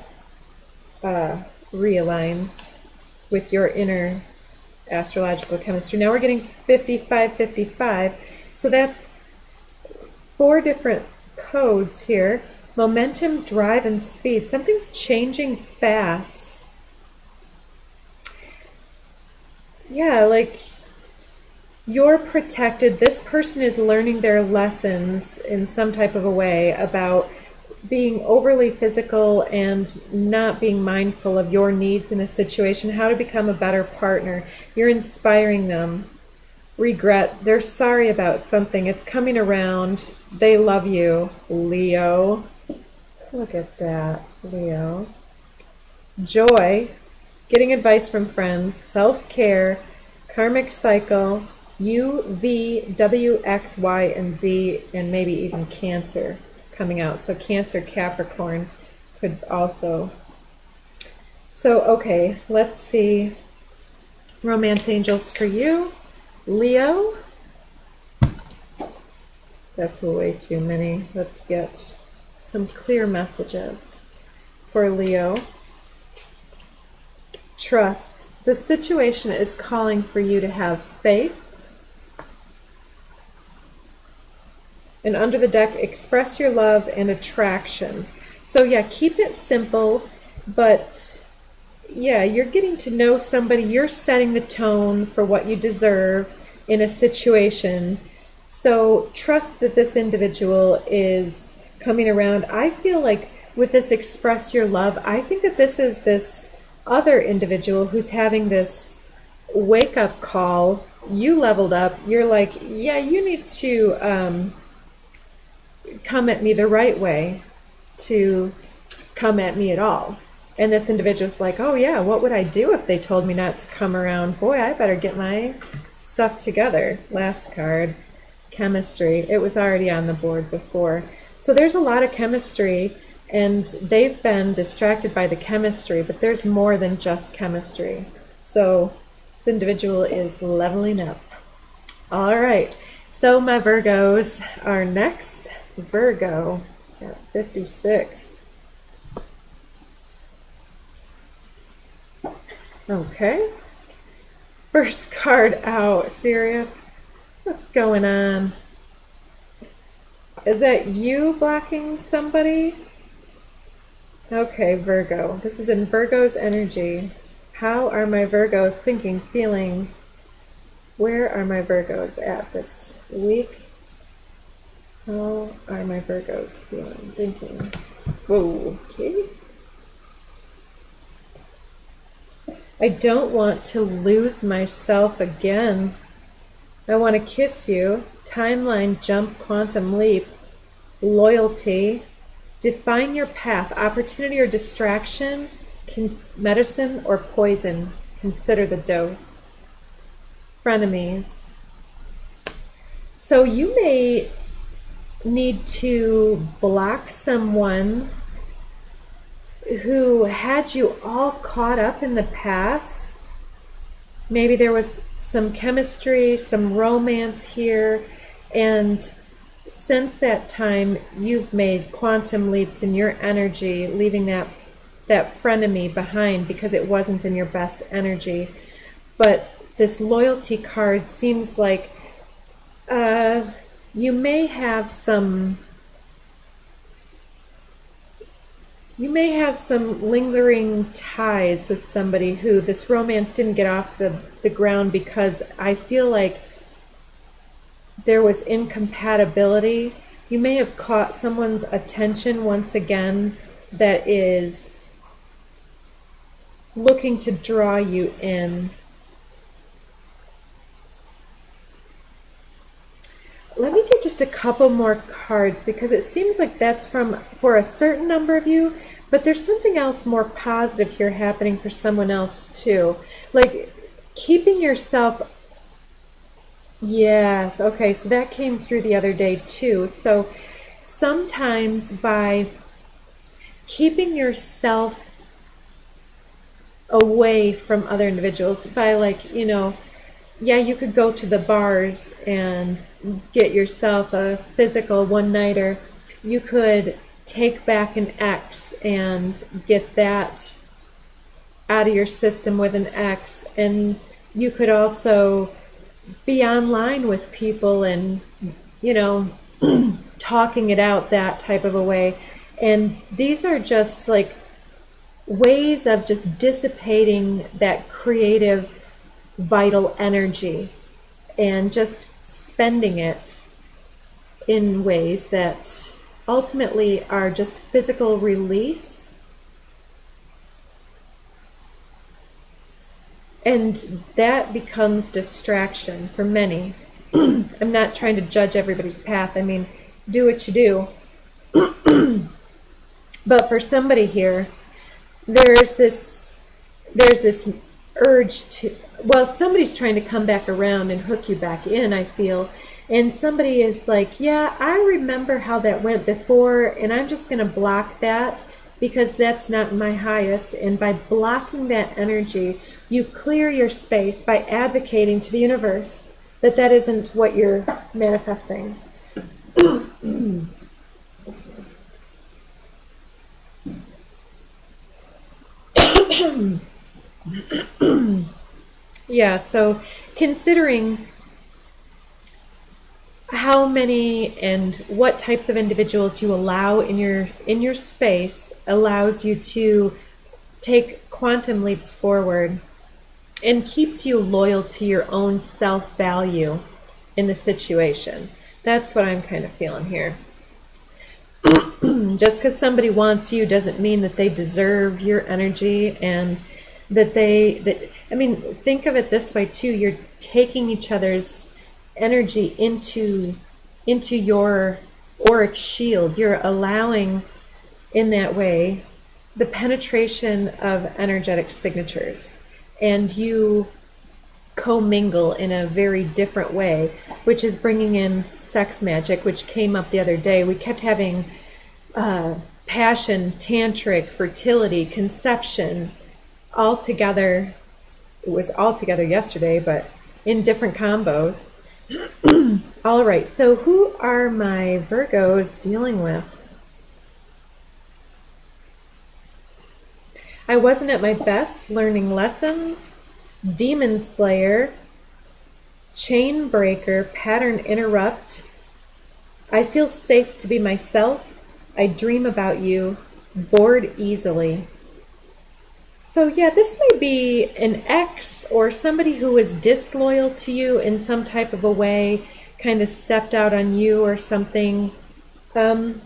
realigns with your inner astrological chemistry. Now we're getting 5555. So that's 4 different codes here. Momentum, drive, and speed. Something's changing fast. Yeah, like you're protected. This person is learning their lessons in some type of a way about being overly physical and not being mindful of your needs in a situation, how to become a better partner. You're inspiring them. Regret, they're sorry about something. It's coming around. They love you, Leo. Look at that, Leo. Joy, getting advice from friends, self-care, karmic cycle, U, V, W, X, Y, and Z, and maybe even Cancer coming out. So Cancer, Capricorn could also. So, okay, let's see. Romance angels for you. Leo. That's way too many. Let's get some clear messages for Leo. trust. The situation is calling for you to have faith. And under the deck, express your love and attraction. So yeah, keep it simple, but yeah, you're getting to know somebody. You're setting the tone for what you deserve in a situation. So trust that this individual is coming around. I feel like with this express your love, I think that this is this other individual who's having this wake-up call. You leveled up. You're like, yeah, you need to come at me the right way to come at me at all. And this individual's like, oh yeah, what would I do if they told me not to come around? Boy, I better get my stuff together. Last card, chemistry. It was already on the board before. So there's a lot of chemistry, and they've been distracted by the chemistry, but there's more than just chemistry. So this individual is leveling up. All right, so my Virgos are next. Virgo at 56. Okay. First card out. Serious? What's going on? Is that you blocking somebody? Okay, Virgo. This is in Virgo's energy. How are my Virgos thinking, feeling? Where are my Virgos at this week? How are my Virgos feeling, thinking? Whoa, okay. I don't want to lose myself again. I want to kiss you. Timeline, jump, quantum leap, loyalty. Define your path, opportunity or distraction, medicine or poison. Consider the dose. Frenemies. So you may need to block someone who had you all caught up in the past. Maybe there was some chemistry, some romance here, and since that time you've made quantum leaps in your energy, leaving that frenemy behind because it wasn't in your best energy. But this loyalty card seems like you may have some lingering ties with somebody who this romance didn't get off the ground because I feel like there was incompatibility. You may have caught someone's attention once again that is looking to draw you in. Let me get just a couple more cards because it seems like that's for a certain number of you, but there's something else more positive here happening for someone else too. Like keeping yourself. Yes, okay, so that came through the other day too. So sometimes by keeping yourself away from other individuals, by like, yeah, you could go to the bars and get yourself a physical one-nighter. You could take back an ex and get that out of your system with an ex. And you could also be online with people and, talking it out that type of a way. And these are just like ways of just dissipating that creative vital energy and just spending it in ways that ultimately are just physical release. And that becomes distraction for many. I'm not trying to judge everybody's path. I mean, do what you do. But for somebody here, there's this urge to, somebody's trying to come back around and hook you back in, I feel. And somebody is like, yeah, I remember how that went before, and I'm just going to block that because that's not my highest. And by blocking that energy, you clear your space by advocating to the universe that that isn't what you're manifesting. Yeah, so considering how many and what types of individuals you allow in your space allows you to take quantum leaps forward and keeps you loyal to your own self-value in the situation. That's what I'm kind of feeling here. Just because somebody wants you doesn't mean that they deserve your energy, and I mean, think of it this way too. You're taking each other's energy into your auric shield. You're allowing, in that way, the penetration of energetic signatures, and you commingle in a very different way, which is bringing in sex magic, which came up the other day. We kept having passion, tantric, fertility, conception, all together. It was all together yesterday, but in different combos. All right, so who are my Virgos dealing with? I wasn't at my best learning lessons, demon slayer, chain breaker, pattern interrupt. I feel safe to be myself. I dream about you, bored easily. So yeah, this may be an ex or somebody who was disloyal to you in some type of a way, kind of stepped out on you or something. So,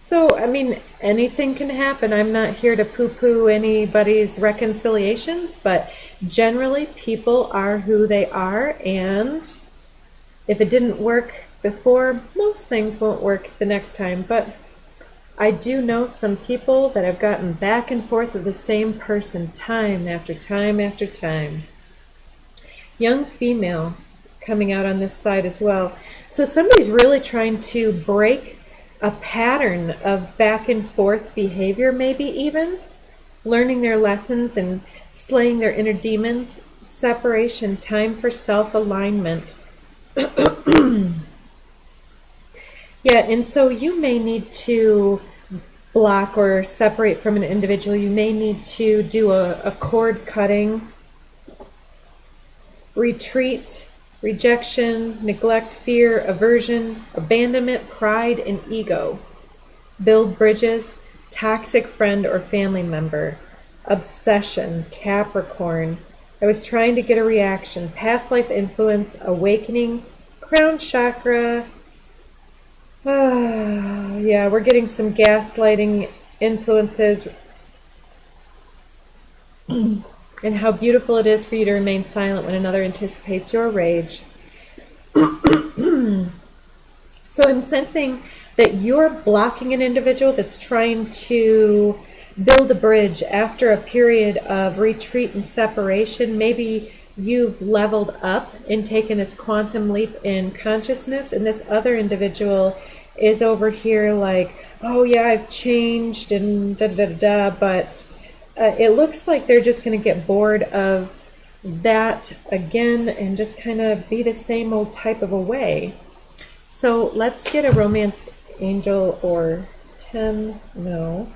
I mean, anything can happen. I'm not here to poo-poo anybody's reconciliations, but generally people are who they are, and if it didn't work before, most things won't work the next time. But I do know some people that have gotten back and forth with the same person time after time after time. Young female coming out on this side as well. So somebody's really trying to break a pattern of back and forth behavior, maybe even learning their lessons and slaying their inner demons. Separation, time for self-alignment. Yeah, and so you may need to block or separate from an individual. You may need to do a cord cutting, retreat, rejection, neglect, fear, aversion, abandonment, pride, and ego. Build bridges, toxic friend or family member. Obsession, Capricorn. I was trying to get a reaction. Past life influence, awakening, crown chakra. Yeah, we're getting some gaslighting influences. And how beautiful it is for you to remain silent when another anticipates your rage. So I'm sensing that you're blocking an individual that's trying to build a bridge after a period of retreat and separation. Maybe you've leveled up and taken this quantum leap in consciousness, and this other individual is over here like, oh yeah, I've changed and da-da-da-da, but it looks like they're just going to get bored of that again and just kind of be the same old type of a way. So let's get a romance angel or 10. No.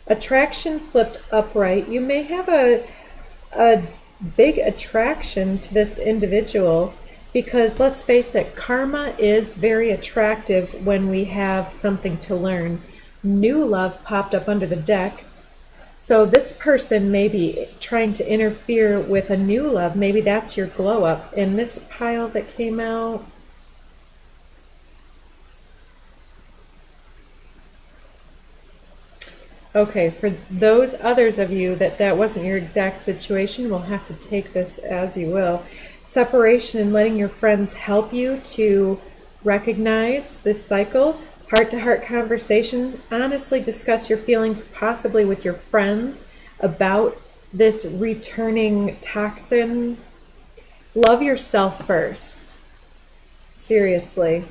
Attraction flipped upright. You may have a big attraction to this individual because, let's face it, karma is very attractive when we have something to learn. New love popped up under the deck. So this person may be trying to interfere with a new love. Maybe that's your glow up. And this pile that came out, okay, for those others of you that wasn't your exact situation, we'll have to take this as you will. Separation and letting your friends help you to recognize this cycle. Heart-to-heart conversation. Honestly discuss your feelings possibly with your friends about this returning toxin. Love yourself first. Seriously.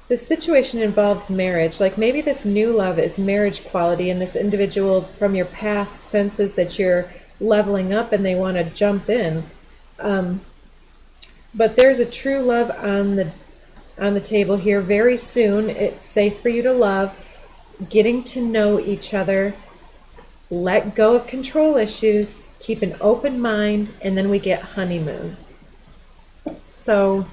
This situation involves marriage. Like maybe this new love is marriage quality and this individual from your past senses that you're leveling up and they want to jump in. But there's a true love on the table here very soon. It's safe for you to love, getting to know each other. let go of control issues, keep an open mind, and then we get honeymoon. So,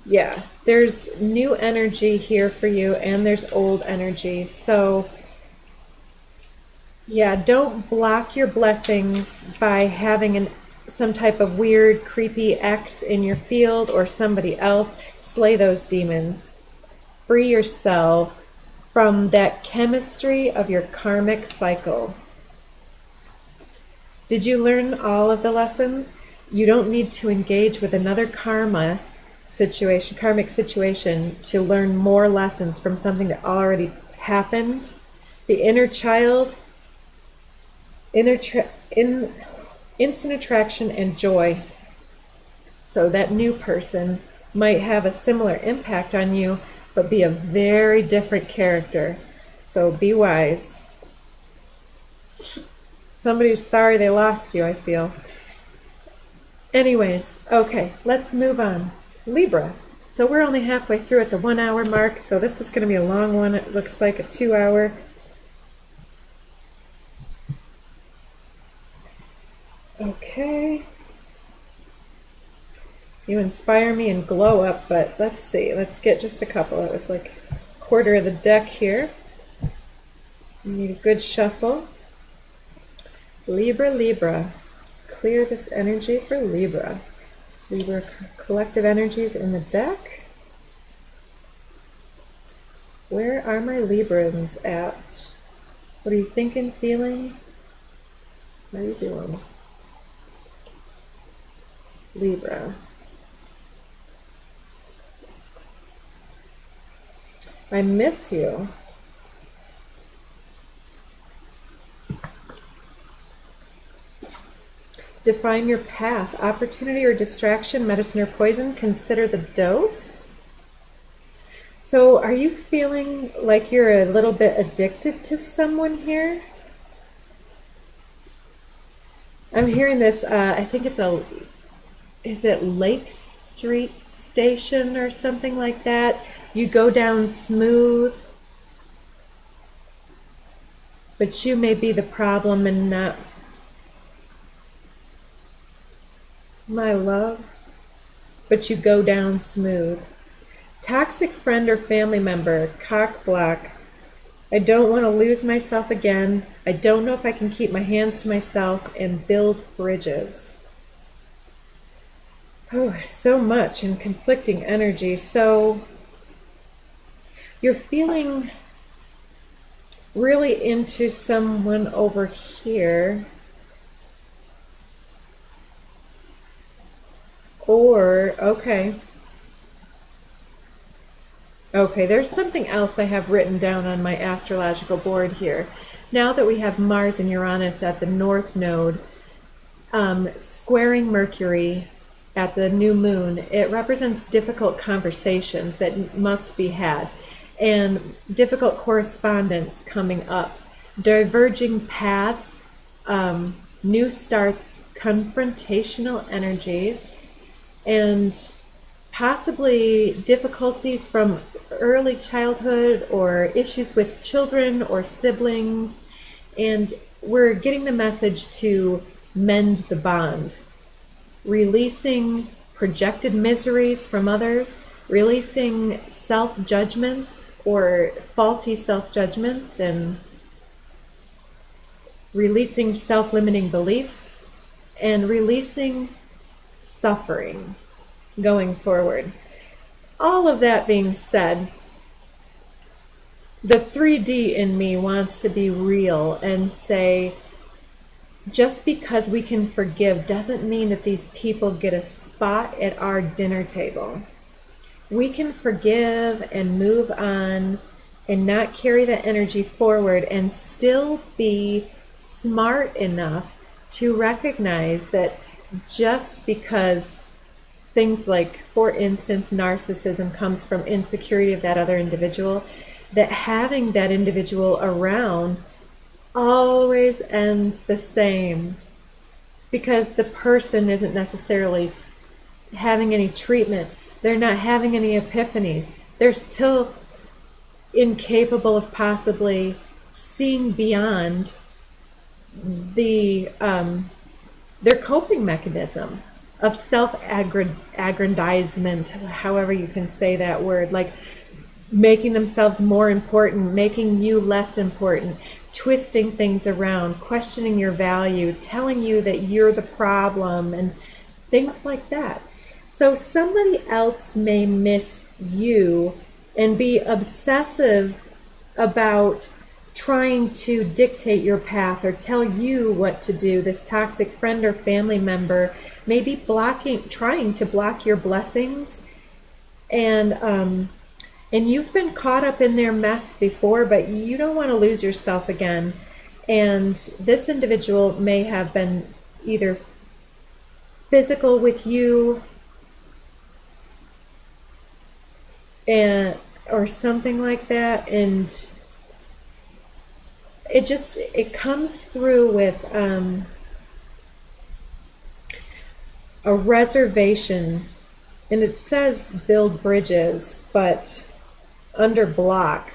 yeah, there's new energy here for you, and there's old energy. So, yeah, don't block your blessings by having some type of weird, creepy ex in your field or somebody else. Slay those demons. Free yourself from that chemistry of your karmic cycle. Did you learn all of the lessons? You don't need to engage with another karmic situation to learn more lessons from something that already happened. The inner child, instant attraction and joy. So that new person might have a similar impact on you, but be a very different character. So be wise. Somebody's sorry they lost you, I feel. Anyways, okay, let's move on. Libra. So we're only halfway through at the 1 hour mark, so this is going to be a long one. It looks like a 2 hour. Okay. You inspire me and glow up, but let's see. Let's get just a couple. It was like a quarter of the deck here. You need a good shuffle. Libra, Libra. Clear this energy for Libra. Libra collective energies in the deck. Where are my Librans at? What are you thinking, feeling? What are you doing? Libra. I miss you. Define your path. Opportunity or distraction, medicine or poison. Consider the dose. So are you feeling like you're a little bit addicted to someone here? I'm hearing this, I think it's is it Lake Street Station or something like that? You go down smooth, but you may be the problem and not my love, but you go down smooth. Toxic friend or family member, cock block. I don't want to lose myself again. I don't know if I can keep my hands to myself and build bridges. Oh, so much in conflicting energy. So you're feeling really into someone over here. Or, okay, there's something else I have written down on my astrological board here. Now that we have Mars and Uranus at the North Node, squaring Mercury at the new moon, it represents difficult conversations that must be had, and difficult correspondence coming up, diverging paths, new starts, confrontational energies, and possibly difficulties from early childhood or issues with children or siblings. And we're getting the message to mend the bond, releasing projected miseries from others, releasing self-judgments or faulty self-judgments, and releasing self-limiting beliefs, and releasing suffering going forward. All of that being said, the 3D in me wants to be real and say, just because we can forgive doesn't mean that these people get a spot at our dinner table. We can forgive and move on and not carry that energy forward and still be smart enough to recognize that just because things like, for instance, narcissism comes from insecurity of that other individual, that having that individual around always ends the same, because the person isn't necessarily having any treatment. They're not having any epiphanies. They're still incapable of possibly seeing beyond the their coping mechanism of self-aggrandizement, however you can say that word, like making themselves more important, making you less important, twisting things around, questioning your value, telling you that you're the problem, and things like that. So somebody else may miss you and be obsessive about trying to dictate your path or tell you what to do. This toxic friend or family member may be trying to block your blessings, and you've been caught up in their mess before, but you don't want to lose yourself again. And this individual may have been either physical with you or something like that, and it comes through with a reservation, and it says build bridges, but under block,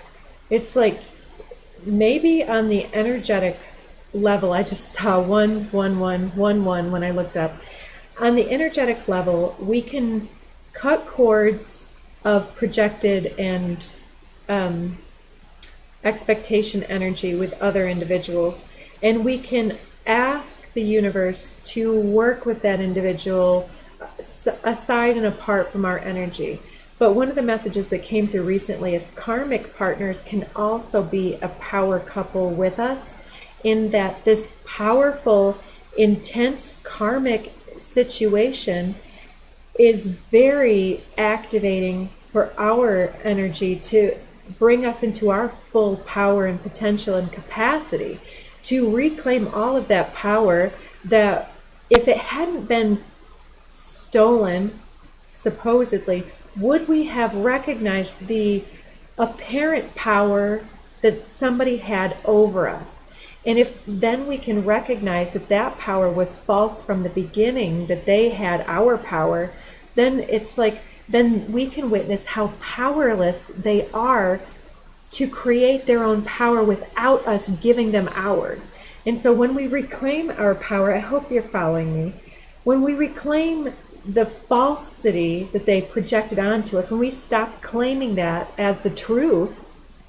it's like maybe on the energetic level. I just saw 11111 when I looked up. On the energetic level, we can cut cords of projected and expectation energy with other individuals, and we can ask the universe to work with that individual aside and apart from our energy. But one of the messages that came through recently is karmic partners can also be a power couple with us, in that this powerful, intense karmic situation is very activating for our energy to bring us into our full power and potential and capacity to reclaim all of that power that, if it hadn't been stolen, supposedly, would we have recognized the apparent power that somebody had over us? And if then we can recognize that that power was false from the beginning, that they had our power, then it's like, then we can witness how powerless they are to create their own power without us giving them ours. And so when we reclaim our power, I hope you're following me, when we reclaim the falsity that they projected onto us, when we stop claiming that as the truth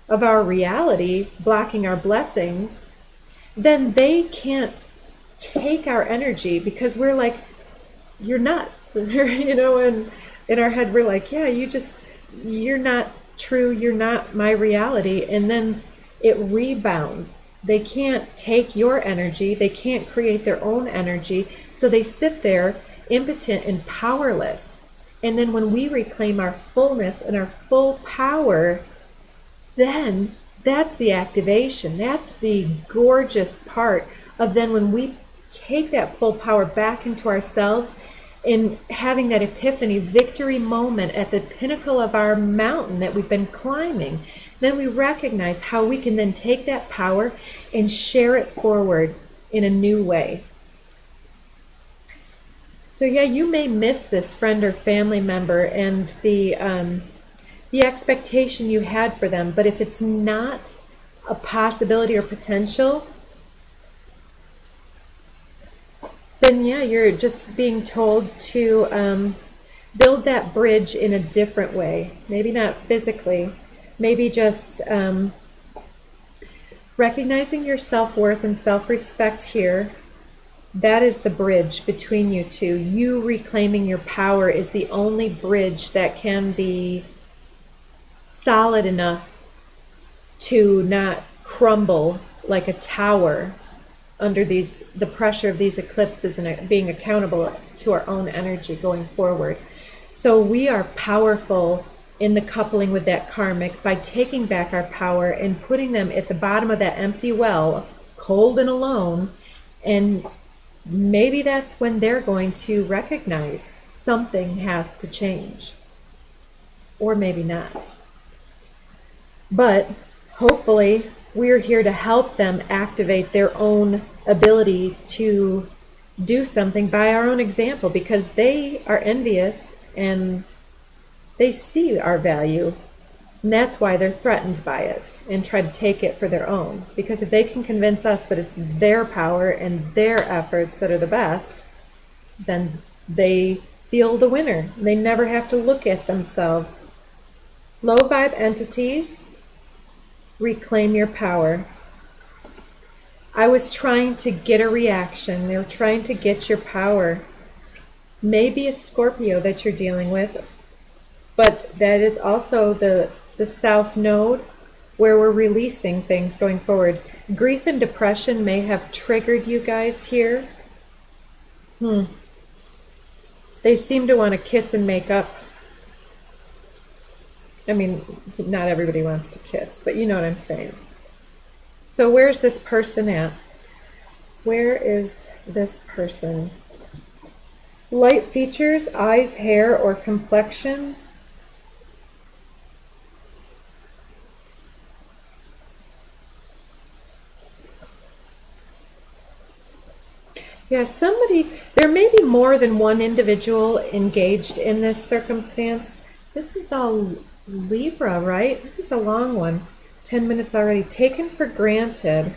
of our reality, blocking our blessings, then they can't take our energy, because we're like, you're nuts. You know, and in our head we're like, yeah, you're not true, you're not my reality. And then it rebounds. They can't take your energy, they can't create their own energy, so they sit there impotent and powerless. And then when we reclaim our fullness and our full power, then that's the activation. That's the gorgeous part of then when we take that full power back into ourselves and having that epiphany, victory moment at the pinnacle of our mountain that we've been climbing. Then we recognize how we can then take that power and share it forward in a new way. So yeah, you may miss this friend or family member and the expectation you had for them, but if it's not a possibility or potential, then yeah, you're just being told to build that bridge in a different way. Maybe not physically, maybe just recognizing your self-worth and self-respect here. That is the bridge between you two. You reclaiming your power is the only bridge that can be solid enough to not crumble like a tower under the pressure of these eclipses, and being accountable to our own energy going forward. So we are powerful in the coupling with that karmic by taking back our power and putting them at the bottom of that empty well, cold and alone, and maybe that's when they're going to recognize something has to change. Or maybe not. But hopefully we're here to help them activate their own ability to do something by our own example, because they are envious and they see our value And that's why they're threatened by it and try to take it for their own. Because if they can convince us that it's their power and their efforts that are the best, then they feel the winner. They never have to look at themselves. Low vibe entities, reclaim your power. I was trying to get a reaction. They were trying to get your power. Maybe a Scorpio that you're dealing with, but that is also the South Node where we're releasing things going forward. Grief and depression may have triggered you guys here. They seem to want to kiss and make up. I mean, not everybody wants to kiss, but you know what I'm saying. So where's this person at? Where is this person? Light features, eyes, hair, or complexion. Yeah, there may be more than one individual engaged in this circumstance. This is all Libra, right? This is a long one. 10 minutes already. Taken for granted.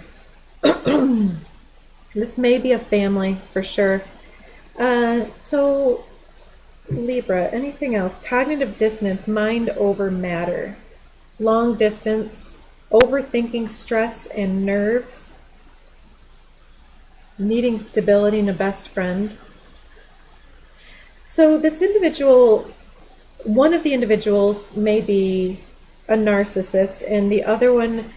This may be a family for sure. So, Libra, anything else? Cognitive dissonance, mind over matter. Long distance, overthinking, stress, and nerves. Needing stability in a best friend. So this individual, one of the individuals may be a narcissist and the other one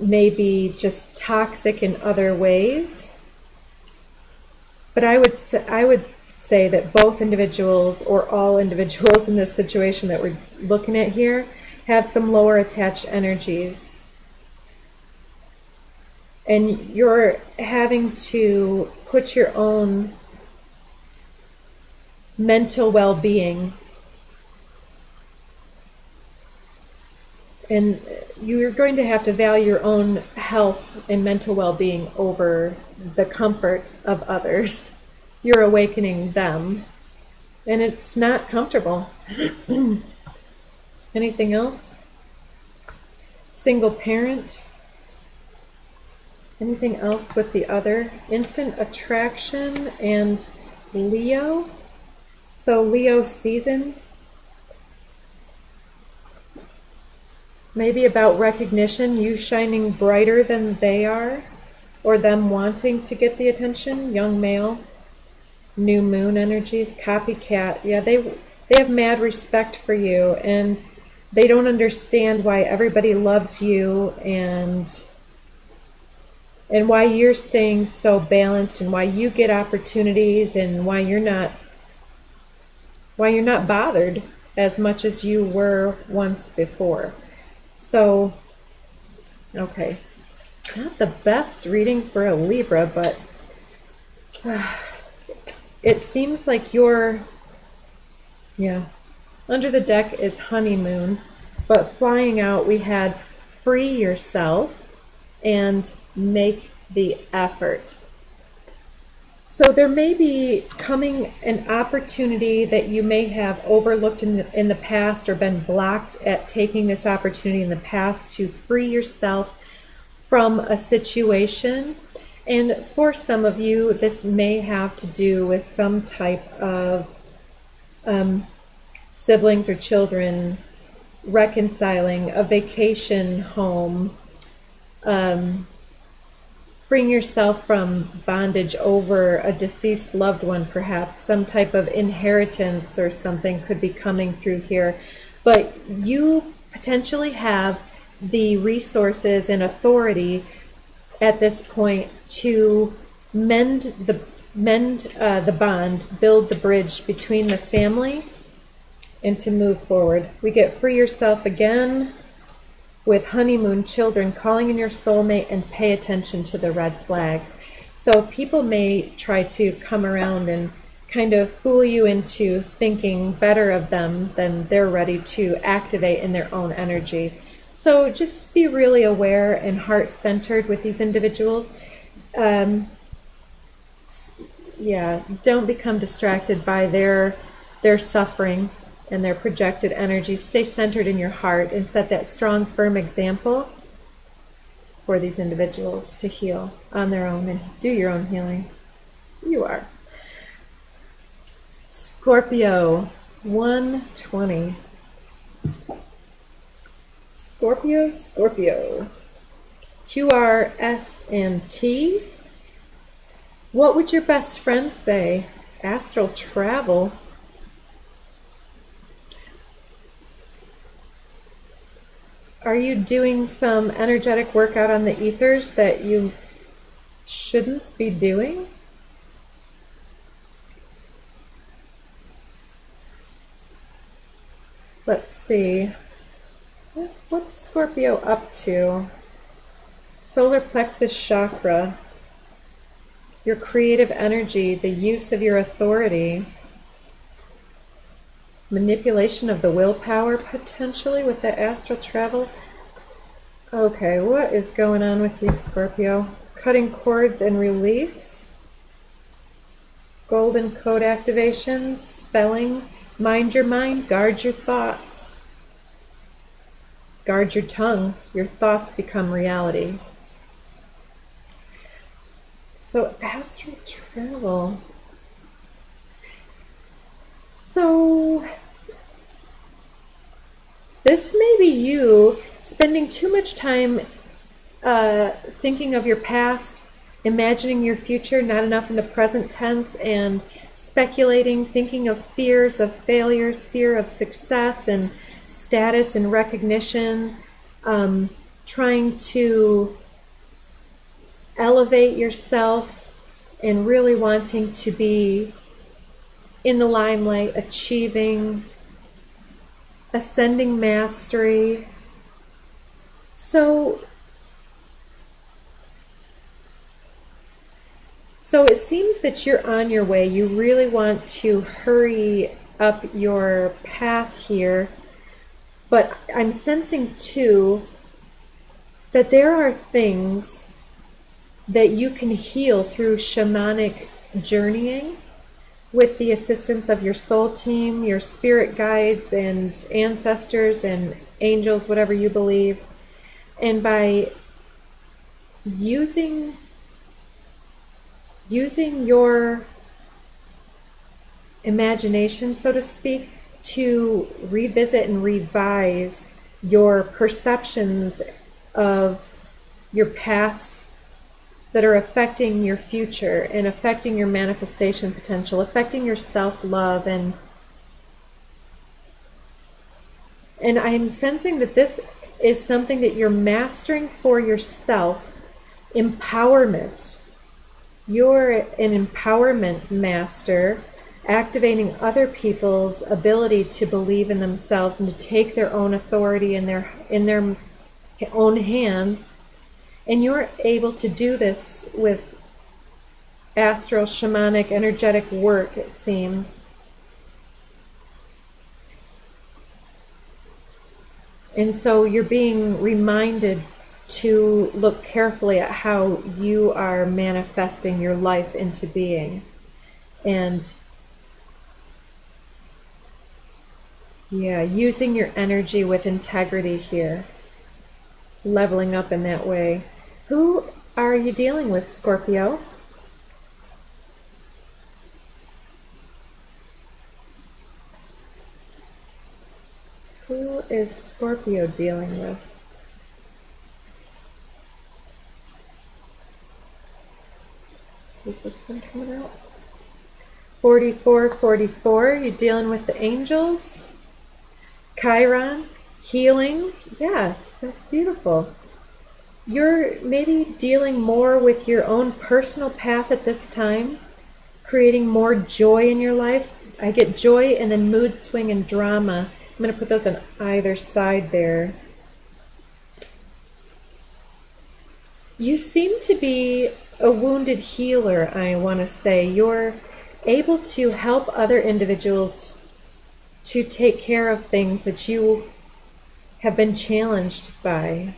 may be just toxic in other ways. But I would say that both individuals or all individuals in this situation that we're looking at here have some lower attached energies. And you're having to put your own mental well-being, and you're going to have to value your own health and mental well-being over the comfort of others. You're awakening them, and it's not comfortable. Anything else? Single parent. Anything else with the other? Instant attraction and Leo. So Leo season. Maybe about recognition, you shining brighter than they are, or them wanting to get the attention. Young male. New moon energies, copycat. Yeah, they have mad respect for you, and they don't understand why everybody loves you and why you're staying so balanced and why you get opportunities and why you're not bothered as much as you were once before. So, okay, not the best reading for a Libra, but it seems like you're, under the deck is honeymoon, but flying out we had free yourself and make the effort. So there may be coming an opportunity that you may have overlooked in the past or been blocked at taking this opportunity in the past to free yourself from a situation. And for some of you, this may have to do with some type of siblings or children reconciling, a vacation home, freeing yourself from bondage over a deceased loved one, perhaps. Some type of inheritance or something could be coming through here. But you potentially have the resources and authority at this point to mend the bond, build the bridge between the family, and to move forward. We get free yourself again with honeymoon, children, calling in your soulmate, and pay attention to the red flags. So people may try to come around and kind of fool you into thinking better of them than they're ready to activate in their own energy. So just be really aware and heart-centered with these individuals. Don't become distracted by their suffering. and their projected energy. Stay centered in your heart and set that strong, firm example for these individuals to heal on their own and do your own healing. You are. Scorpio, 120. Scorpio. QR, S, and T. What would your best friend say? Astral Travel. Are you doing some energetic workout on the ethers that you shouldn't be doing? Let's see. What's Scorpio up to? Solar plexus chakra. Your creative energy, the use of your authority. Manipulation of the willpower, potentially, with the astral travel. Okay, what is going on with you, Scorpio? Cutting cords and release. Golden code activations, spelling. Mind your mind, guard your thoughts. Guard your tongue. Your thoughts become reality. So, astral travel. So, this may be you spending too much time thinking of your past, imagining your future, not enough in the present tense, and speculating, thinking of fears of failures, fear of success and status and recognition, trying to elevate yourself and really wanting to be in the limelight, achieving, ascending mastery. So it seems that you're on your way. You really want to hurry up your path here. But I'm sensing too that there are things that you can heal through shamanic journeying with the assistance of your soul team, your spirit guides and ancestors and angels, whatever you believe. And by using your imagination, so to speak, to revisit and revise your perceptions of your past that are affecting your future and affecting your manifestation potential, affecting your self-love. And I'm sensing that this is something that you're mastering for yourself. Empowerment. You're an empowerment master, activating other people's ability to believe in themselves and to take their own authority in their own hands. And you're able to do this with astral, shamanic, energetic work, it seems. And so you're being reminded to look carefully at how you are manifesting your life into being. And yeah, using your energy with integrity here. Leveling up in that way. Who are you dealing with, Scorpio? Who is Scorpio dealing with? Is this one coming out? 4444, you're dealing with the angels. Chiron, healing. Yes, that's beautiful. You're maybe dealing more with your own personal path at this time, creating more joy in your life. I get joy and then mood swing and drama. I'm going to put those on either side there. You seem to be a wounded healer, I want to say. You're able to help other individuals to take care of things that you have been challenged by.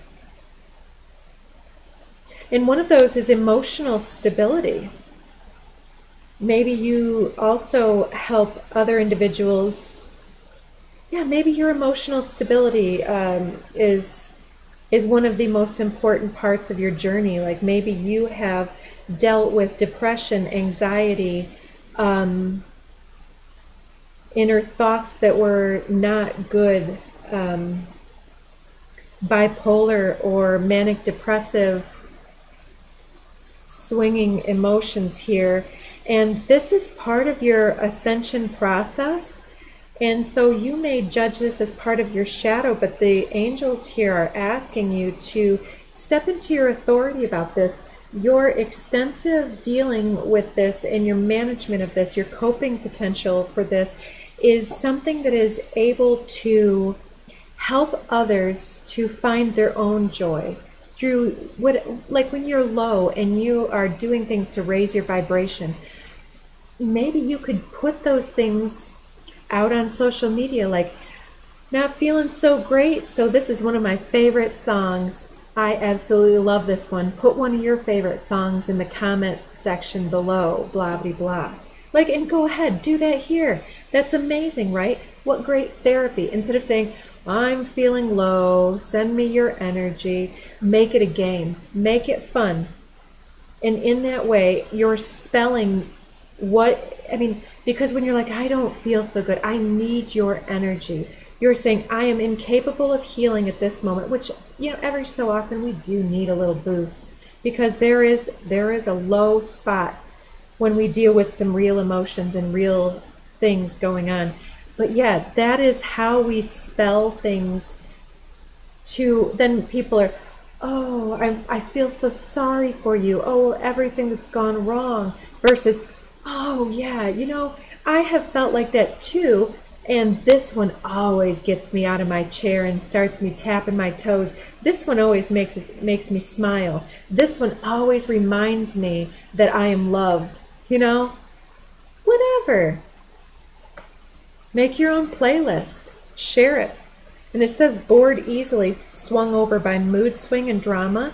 And one of those is emotional stability. Maybe you also help other individuals yeah, maybe your emotional stability is one of the most important parts of your journey. Like maybe you have dealt with depression, anxiety, inner thoughts that were not good, bipolar or manic depressive swinging emotions here. And this is part of your ascension process. And so you may judge this as part of your shadow, but the angels here are asking you to step into your authority about this. Your extensive dealing with this and your management of this, your coping potential for this, is something that is able to help others to find their own joy through what, like when you're low and you are doing things to raise your vibration. Maybe you could put those things out on social media, like, not feeling so great, so this is one of my favorite songs. I absolutely love this one. Put one of your favorite songs in the comment section below, blah, blah, blah. Like, and go ahead, do that here. That's amazing, right? What great therapy. Instead of saying, I'm feeling low, send me your energy, make it a game, make it fun. And in that way, you're spelling because when you're like, I don't feel so good, I need your energy. You're saying, I am incapable of healing at this moment, which, every so often we do need a little boost, because there is a low spot when we deal with some real emotions and real things going on. But yeah, that is how we spell things then people are, oh, I feel so sorry for you. Oh, everything that's gone wrong. Versus, oh yeah, I have felt like that too. And this one always gets me out of my chair and starts me tapping my toes. This one always makes me smile. This one always reminds me that I am loved. Whatever. Make your own playlist. Share it. And it says bored easily, swung over by mood swing and drama.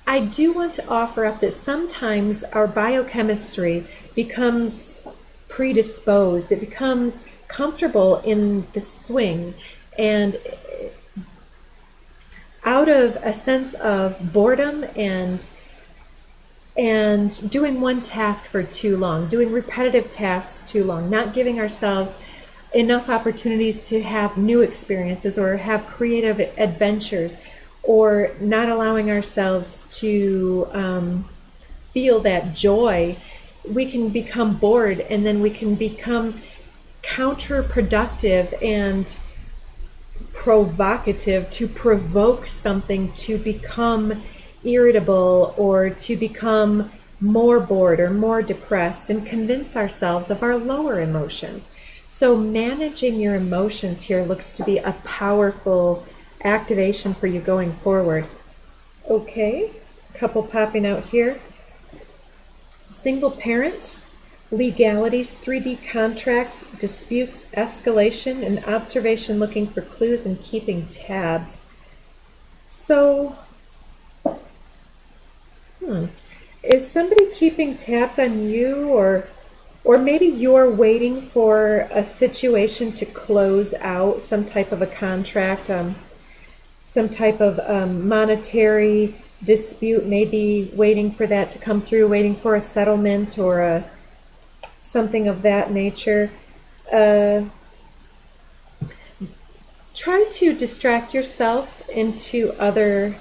I do want to offer up that sometimes our biochemistry becomes predisposed. It becomes comfortable in the swing, and out of a sense of boredom and doing one task for too long, doing repetitive tasks too long, not giving ourselves enough opportunities to have new experiences or have creative adventures, or not allowing ourselves to feel that joy, we can become bored, and then we can become counterproductive and provocative to provoke something to become irritable or to become more bored or more depressed, and convince ourselves of our lower emotions. So managing your emotions here looks to be a powerful activation for you going forward. Okay, a couple popping out here. Single parent, legalities, 3D contracts, disputes, escalation, and observation, looking for clues and keeping tabs. So, is somebody keeping tabs on you, or maybe you're waiting for a situation to close out, some type of a contract, some type of monetary dispute, maybe waiting for that to come through, waiting for a settlement or something of that nature. Try to distract yourself into other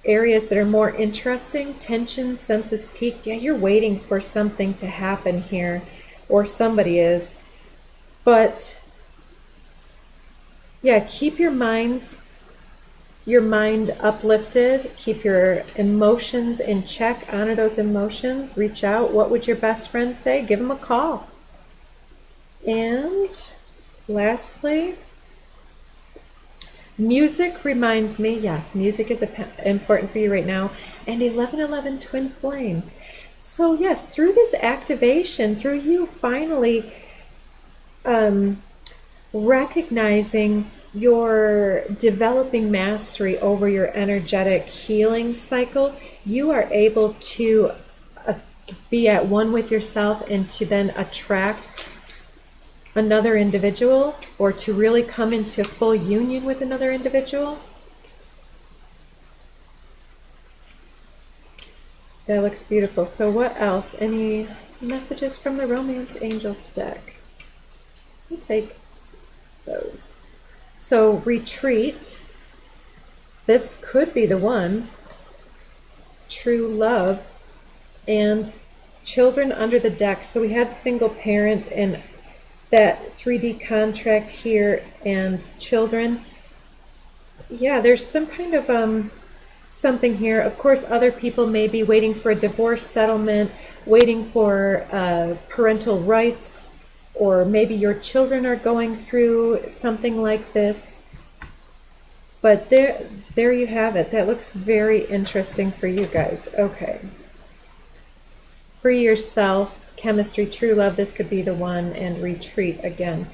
areas that are more interesting. Tension, senses peaked. Yeah, you're waiting for something to happen here, or somebody is. But yeah, keep your mind uplifted. Keep your emotions in check. Honor those emotions. Reach out. What would your best friend say? Give them a call. And lastly, music reminds me, yes, music is important for you right now. And 1111 twin flame. So yes, through this activation, through you finally recognizing your developing mastery over your energetic healing cycle, you are able to be at one with yourself and to then attract another individual, or to really come into full union with another individual. That looks beautiful. So what else? Any messages from the Romance Angels deck? We'll take those. So retreat. This could be the one. True love. And children under the deck. So we had single parent and that 3D contract here and children. Yeah, there's some kind of something here. Of course, other people may be waiting for a divorce settlement, waiting for parental rights, or maybe your children are going through something like this. But there you have it. That looks very interesting for you guys. Okay. Free yourself, chemistry, true love, this could be the one, and retreat again.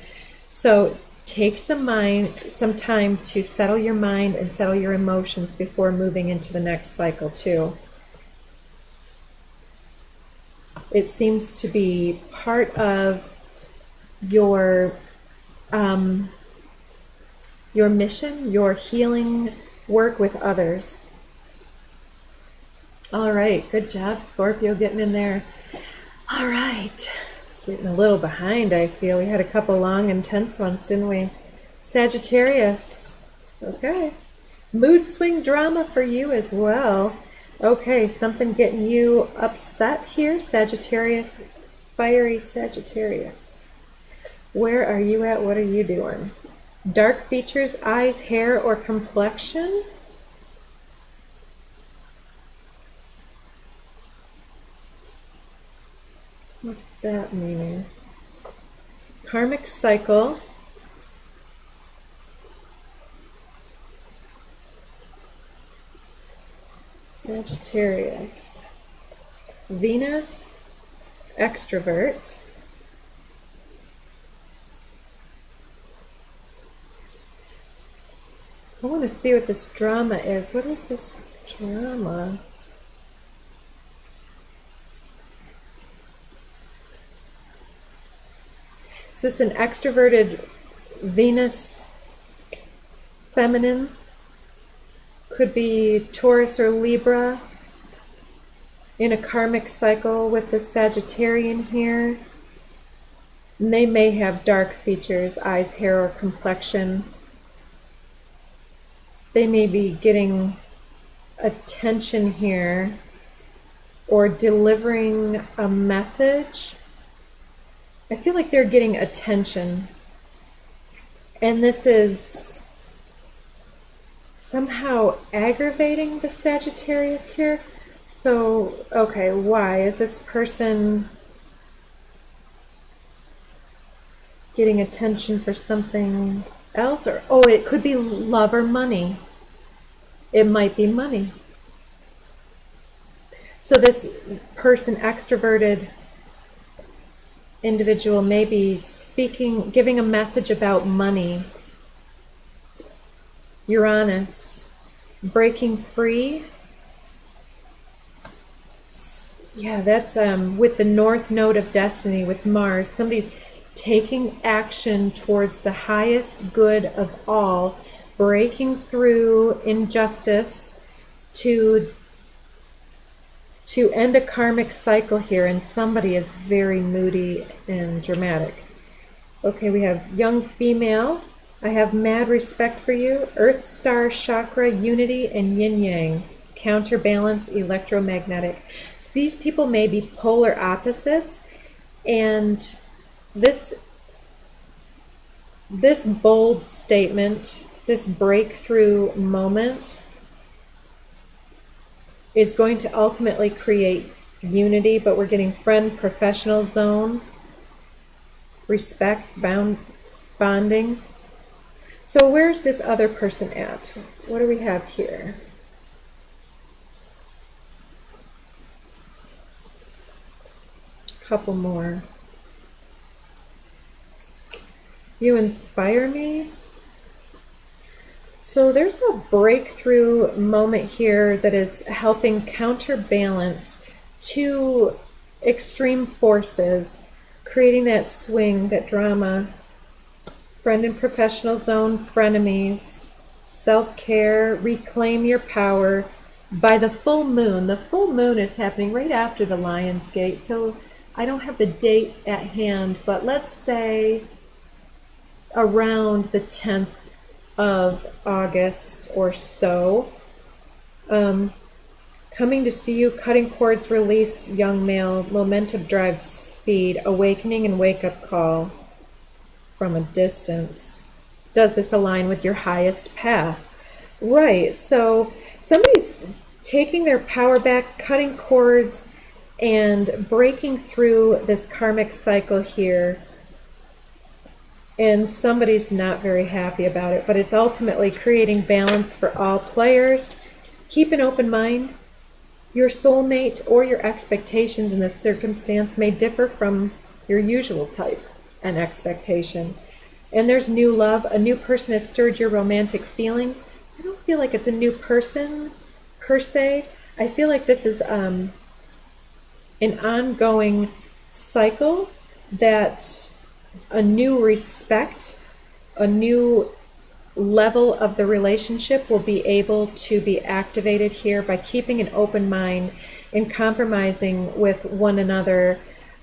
So take some time to settle your mind and settle your emotions before moving into the next cycle too. It seems to be part of your mission, your healing work with others. All right, good job, Scorpio, getting in there. All right. Getting a little behind, I feel. We had a couple long, intense ones, didn't we? Sagittarius. Okay. Mood swing drama for you as well. Okay, something getting you upset here, Sagittarius. Fiery Sagittarius. Where are you at? What are you doing? Dark features, eyes, hair, or complexion? What's that meaning? Karmic cycle. Sagittarius. Venus, extrovert. I want to see what this drama is. What is this drama? Is this an extroverted Venus feminine? Could be Taurus or Libra in a karmic cycle with the Sagittarian here. And they may have dark features, eyes, hair, or complexion. They may be getting attention here or delivering a message. I feel like they're getting attention. And this is somehow aggravating the Sagittarius here. So, okay, why? Is this person getting attention for something else? Or, oh, it could be love or money. It might be money. So this person, extroverted individual, may be speaking, giving a message about money. Uranus, breaking free. Yeah, that's with the North Node of Destiny with Mars. Somebody's taking action towards the highest good of all, breaking through injustice to end a karmic cycle here, and somebody is very moody and dramatic. Okay, we have young female. I have mad respect for you. Earth star chakra, unity, and yin yang. Counterbalance, electromagnetic. So these people may be polar opposites, and this bold statement, this breakthrough moment, is going to ultimately create unity, but we're getting friend, professional zone, respect, bonding. So where's this other person at? What do we have here? Couple more. You inspire me. So there's a breakthrough moment here that is helping counterbalance two extreme forces. creating that swing, that drama. Friend and professional zone, frenemies, self-care, reclaim your power. By the full moon is happening right after the Lion's Gate, so I don't have the date at hand, but let's say around the 10th of August or so. Coming to see you, cutting cords, release, young male, momentum drives speed, awakening and wake-up call from a distance. Does this align with your highest path? Right, so somebody's taking their power back, cutting cords, and breaking through this karmic cycle here. And somebody's not very happy about it, but it's ultimately creating balance for all players. Keep an open mind. Your soulmate or your expectations in this circumstance may differ from your usual type and expectations. And there's new love. A new person has stirred your romantic feelings. I don't feel like it's a new person per se. I feel like this is an ongoing cycle, that a new respect, a new level of the relationship will be able to be activated here by keeping an open mind and compromising with one another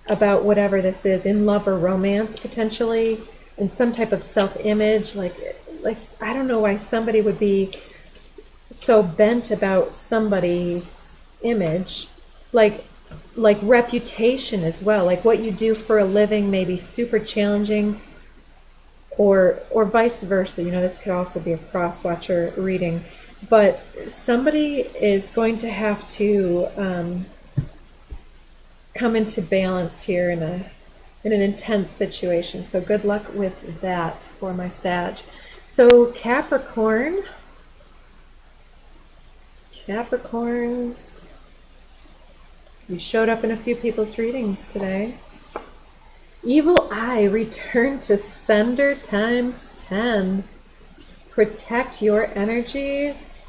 about whatever this is, in love or romance potentially, in some type of self-image. Like I don't know why somebody would be so bent about somebody's image, like reputation as well, like what you do for a living may be super challenging, or vice versa. You know, this could also be a cross-watcher reading, but somebody is going to have to come into balance here in an intense situation. So good luck with that for my Sag. So Capricorns, you showed up in a few people's readings today. Evil eye, return to sender times 10. Protect your energies.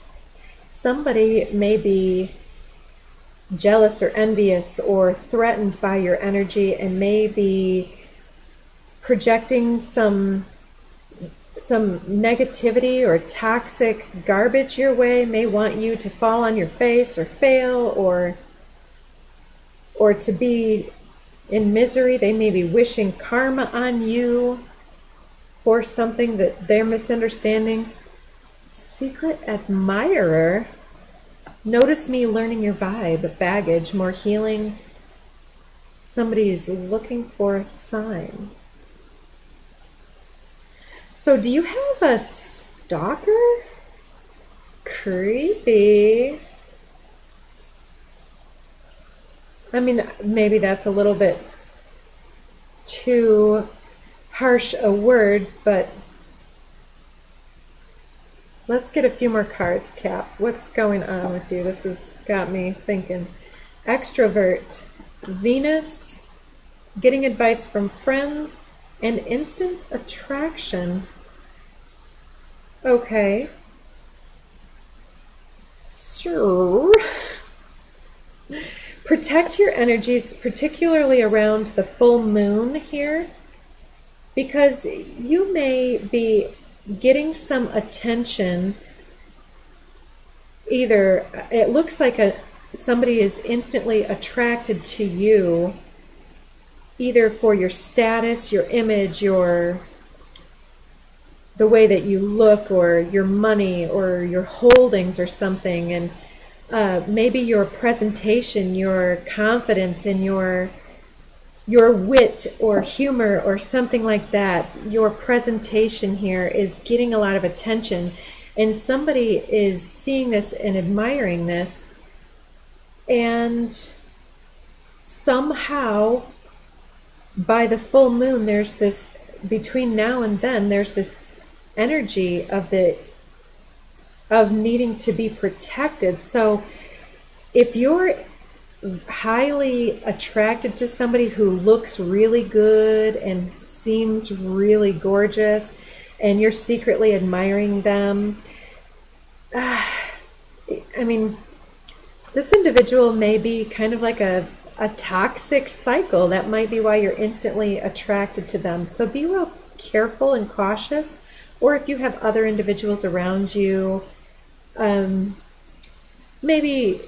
Somebody may be jealous or envious or threatened by your energy and may be projecting some negativity or toxic garbage your way, may want you to fall on your face or fail or to be in misery. They may be wishing karma on you for something that they're misunderstanding. Secret admirer. Notice me learning your vibe. Baggage, more healing. Somebody is looking for a sign. So do you have a stalker? Creepy. I mean, maybe that's a little bit too harsh a word, but let's get a few more cards, Cap. What's going on with you? This has got me thinking. Extrovert, Venus, getting advice from friends, and instant attraction. Okay. Sure. Protect your energies, particularly around the full moon here, because you may be getting some attention. Either it looks like somebody is instantly attracted to you, either for your status, your image, the way that you look, or your money, or your holdings, or something, and maybe your presentation, your confidence, and your wit or humor or something like that. Your presentation here is getting a lot of attention, and somebody is seeing this and admiring this, and somehow by the full moon there's this, between now and then, there's this energy of needing to be protected. So if you're highly attracted to somebody who looks really good and seems really gorgeous, and you're secretly admiring them, I mean, this individual may be kind of like a a toxic cycle. That might be why you're instantly attracted to them. So be real careful and cautious. Or if you have other individuals around you, maybe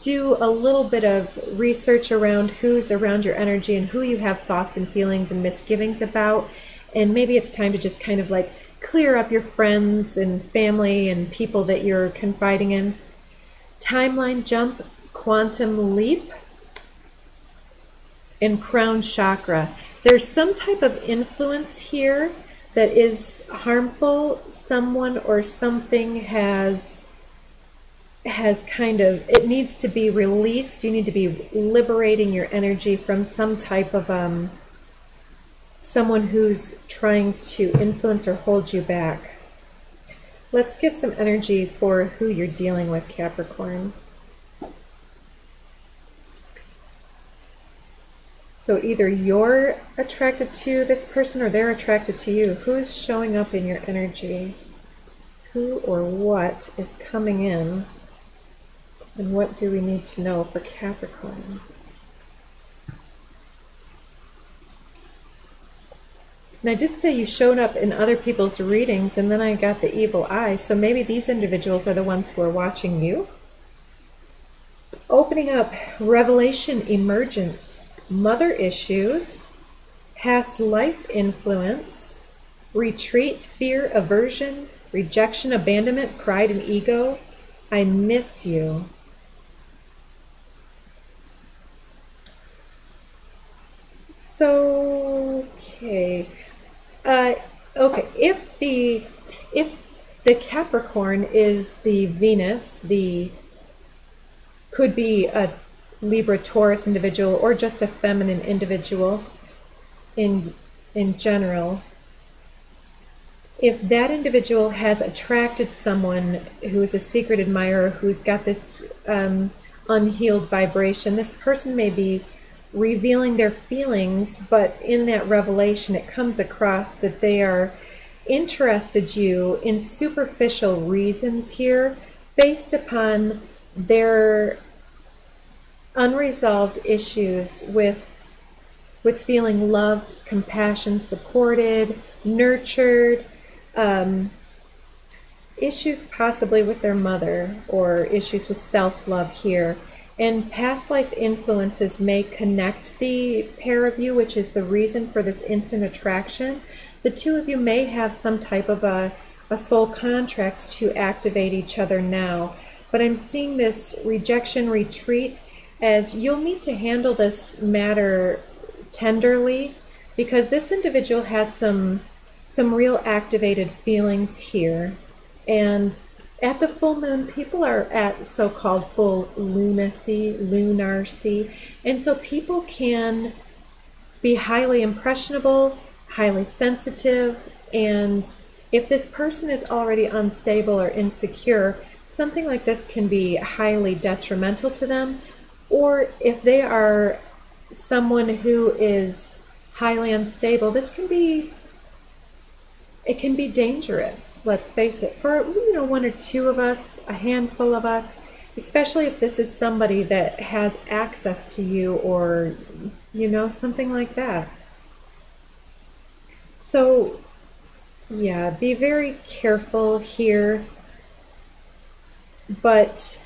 do a little bit of research around who's around your energy and who you have thoughts and feelings and misgivings about. And maybe it's time to just kind of like clear up your friends and family and people that you're confiding in. Timeline jump, quantum leap, and crown chakra. There's some type of influence here that is harmful. Someone or something has kind of, it needs to be released. You need to be liberating your energy from some type of someone who's trying to influence or hold you back. Let's get some energy for who you're dealing with, Capricorn. So either you're attracted to this person or they're attracted to you. Who's showing up in your energy? Who or what is coming in? And what do we need to know for Capricorn? And I did say you showed up in other people's readings, and then I got the evil eye. So maybe these individuals are the ones who are watching you. Opening up, revelation, emergence, mother issues, past life influence, retreat, fear, aversion, rejection, abandonment, pride, and ego. I miss you. So, okay. Okay, if the Capricorn is the Venus, could be a Libra, Taurus individual, or just a feminine individual in general. If that individual has attracted someone who is a secret admirer, who's got this unhealed vibration, this person may be revealing their feelings, but in that revelation it comes across that they are interested you in superficial reasons here based upon their unresolved issues with feeling loved, compassion, supported, nurtured, issues possibly with their mother or issues with self-love here. And past life influences may connect the pair of you, which is the reason for this instant attraction. The two of you may have some type of a soul contract to activate each other now. But I'm seeing this rejection retreat as you'll need to handle this matter tenderly, because this individual has some real activated feelings here. And at the full moon, people are at so-called full lunarcy, and so people can be highly impressionable, highly sensitive, and if this person is already unstable or insecure, something like this can be highly detrimental to them. Or if they are someone who is highly unstable, it can be dangerous. Let's face it, for one or two of us, a handful of us, especially if this is somebody that has access to you or something like that. So yeah, be very careful here. But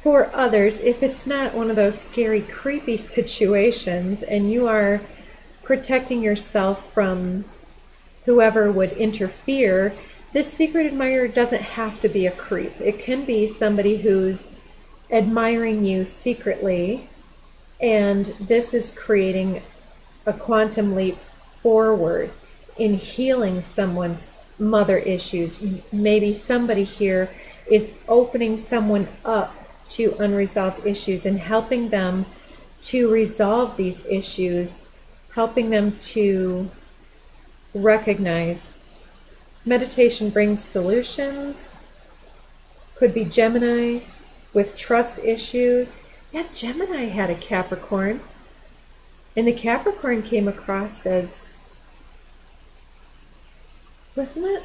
for others, if it's not one of those scary, creepy situations and you are protecting yourself from whoever would interfere, this secret admirer doesn't have to be a creep. It can be somebody who's admiring you secretly, and this is creating a quantum leap forward in healing someone's mother issues. Maybe somebody here is opening someone up to unresolved issues and helping them to resolve these issues, helping them to recognize. Meditation brings solutions. Could be Gemini with trust issues. Yeah, Gemini had a Capricorn. And the Capricorn came across as, wasn't it?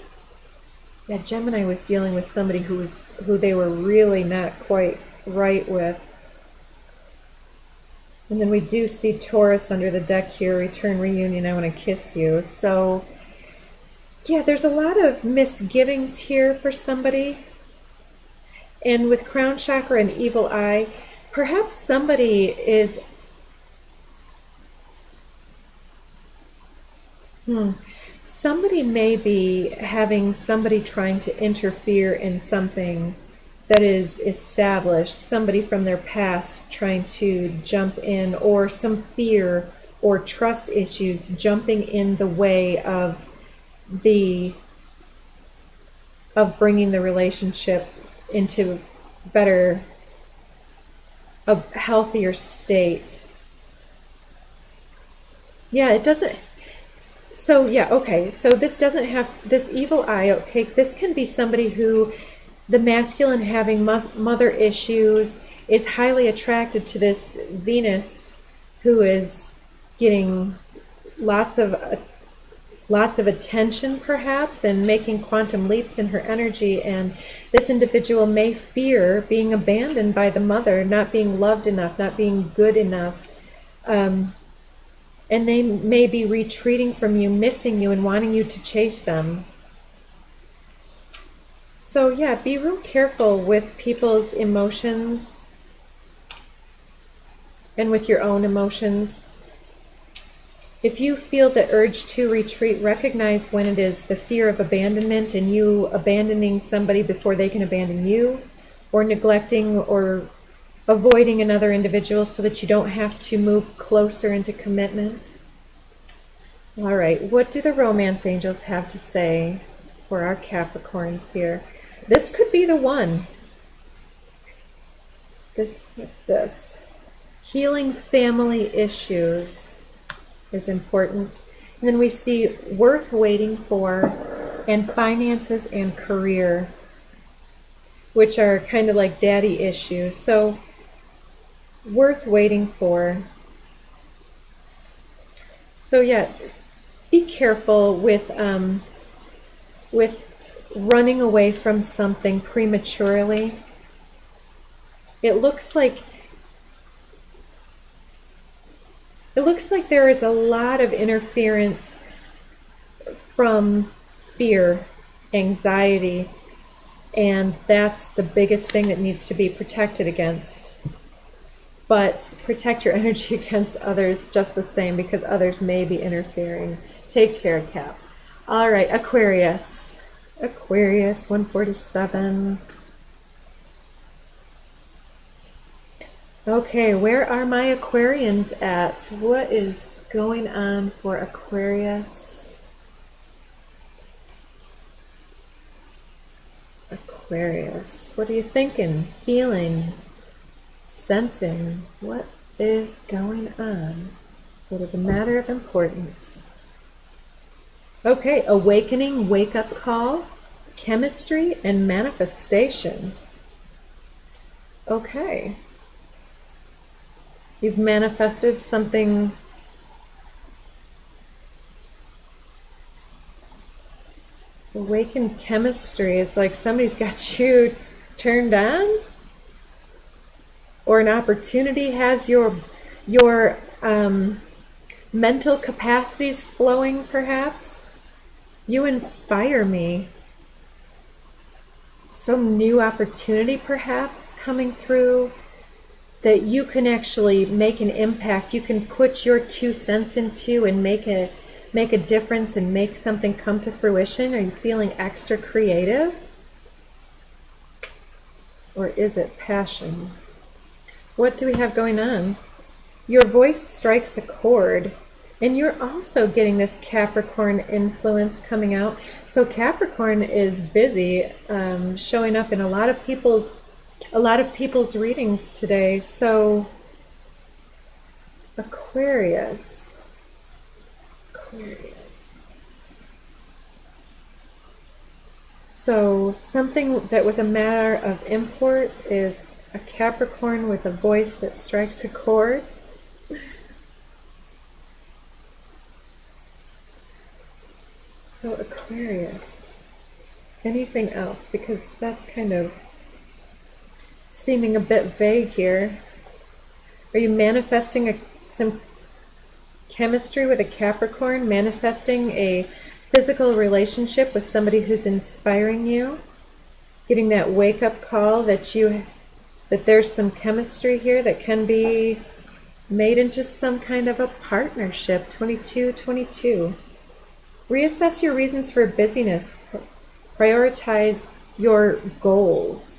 Yeah, Gemini was dealing with somebody who they were really not quite right with. And then we do see Taurus under the deck here, return reunion, I want to kiss you. So, yeah, there's a lot of misgivings here for somebody. And with crown chakra and evil eye, perhaps somebody is... Somebody may be having somebody trying to interfere in something that is established, somebody from their past trying to jump in, or some fear or trust issues jumping in the way of bringing the relationship into a healthier state. Yeah, it doesn't... So, yeah, okay, so this doesn't have, this evil eye, okay, this can be somebody who, the masculine having mother issues, is highly attracted to this Venus who is getting lots of attention perhaps, and making quantum leaps in her energy, and this individual may fear being abandoned by the mother, not being loved enough, not being good enough. And they may be retreating from you, missing you, and wanting you to chase them. So yeah, be real careful with people's emotions and with your own emotions. If you feel the urge to retreat, recognize when it is the fear of abandonment and you abandoning somebody before they can abandon you, or neglecting or avoiding another individual so that you don't have to move closer into commitment. All right, what do the romance angels have to say for our Capricorns here? This could be the one. What's this? Healing family issues is important. And then we see worth waiting for, and finances and career, which are kind of like daddy issues. So worth waiting for. So yeah, be careful with running away from something prematurely. It looks like there is a lot of interference from fear, anxiety, and that's the biggest thing that needs to be protected against. But protect your energy against others just the same, because others may be interfering. Take care, Cap. All right, Aquarius. Aquarius, 147. Okay, where are my Aquarians at? What is going on for Aquarius? Aquarius, what are you thinking, feeling, sensing? What is going on? What is a matter of importance? Okay, awakening, wake-up call, chemistry, and manifestation. Okay. You've manifested something. Awakened chemistry is like somebody's got you turned on, or an opportunity has your mental capacities flowing, perhaps. You inspire me. Some new opportunity perhaps coming through that you can actually make an impact. You can put your 2 cents into and make a difference and make something come to fruition. Are you feeling extra creative? Or is it passion? What do we have going on? Your voice strikes a chord, and you're also getting this Capricorn influence coming out. So Capricorn is busy showing up in a lot of people's readings today. So Aquarius. So something that was a matter of import is a Capricorn with a voice that strikes a chord. So Aquarius. anything else? Because that's kind of seeming a bit vague here. Are you manifesting some chemistry with a Capricorn? Manifesting a physical relationship with somebody who's inspiring you? Getting that wake-up call that there's some chemistry here that can be made into some kind of a partnership. 2222. Reassess your reasons for busyness. Prioritize your goals.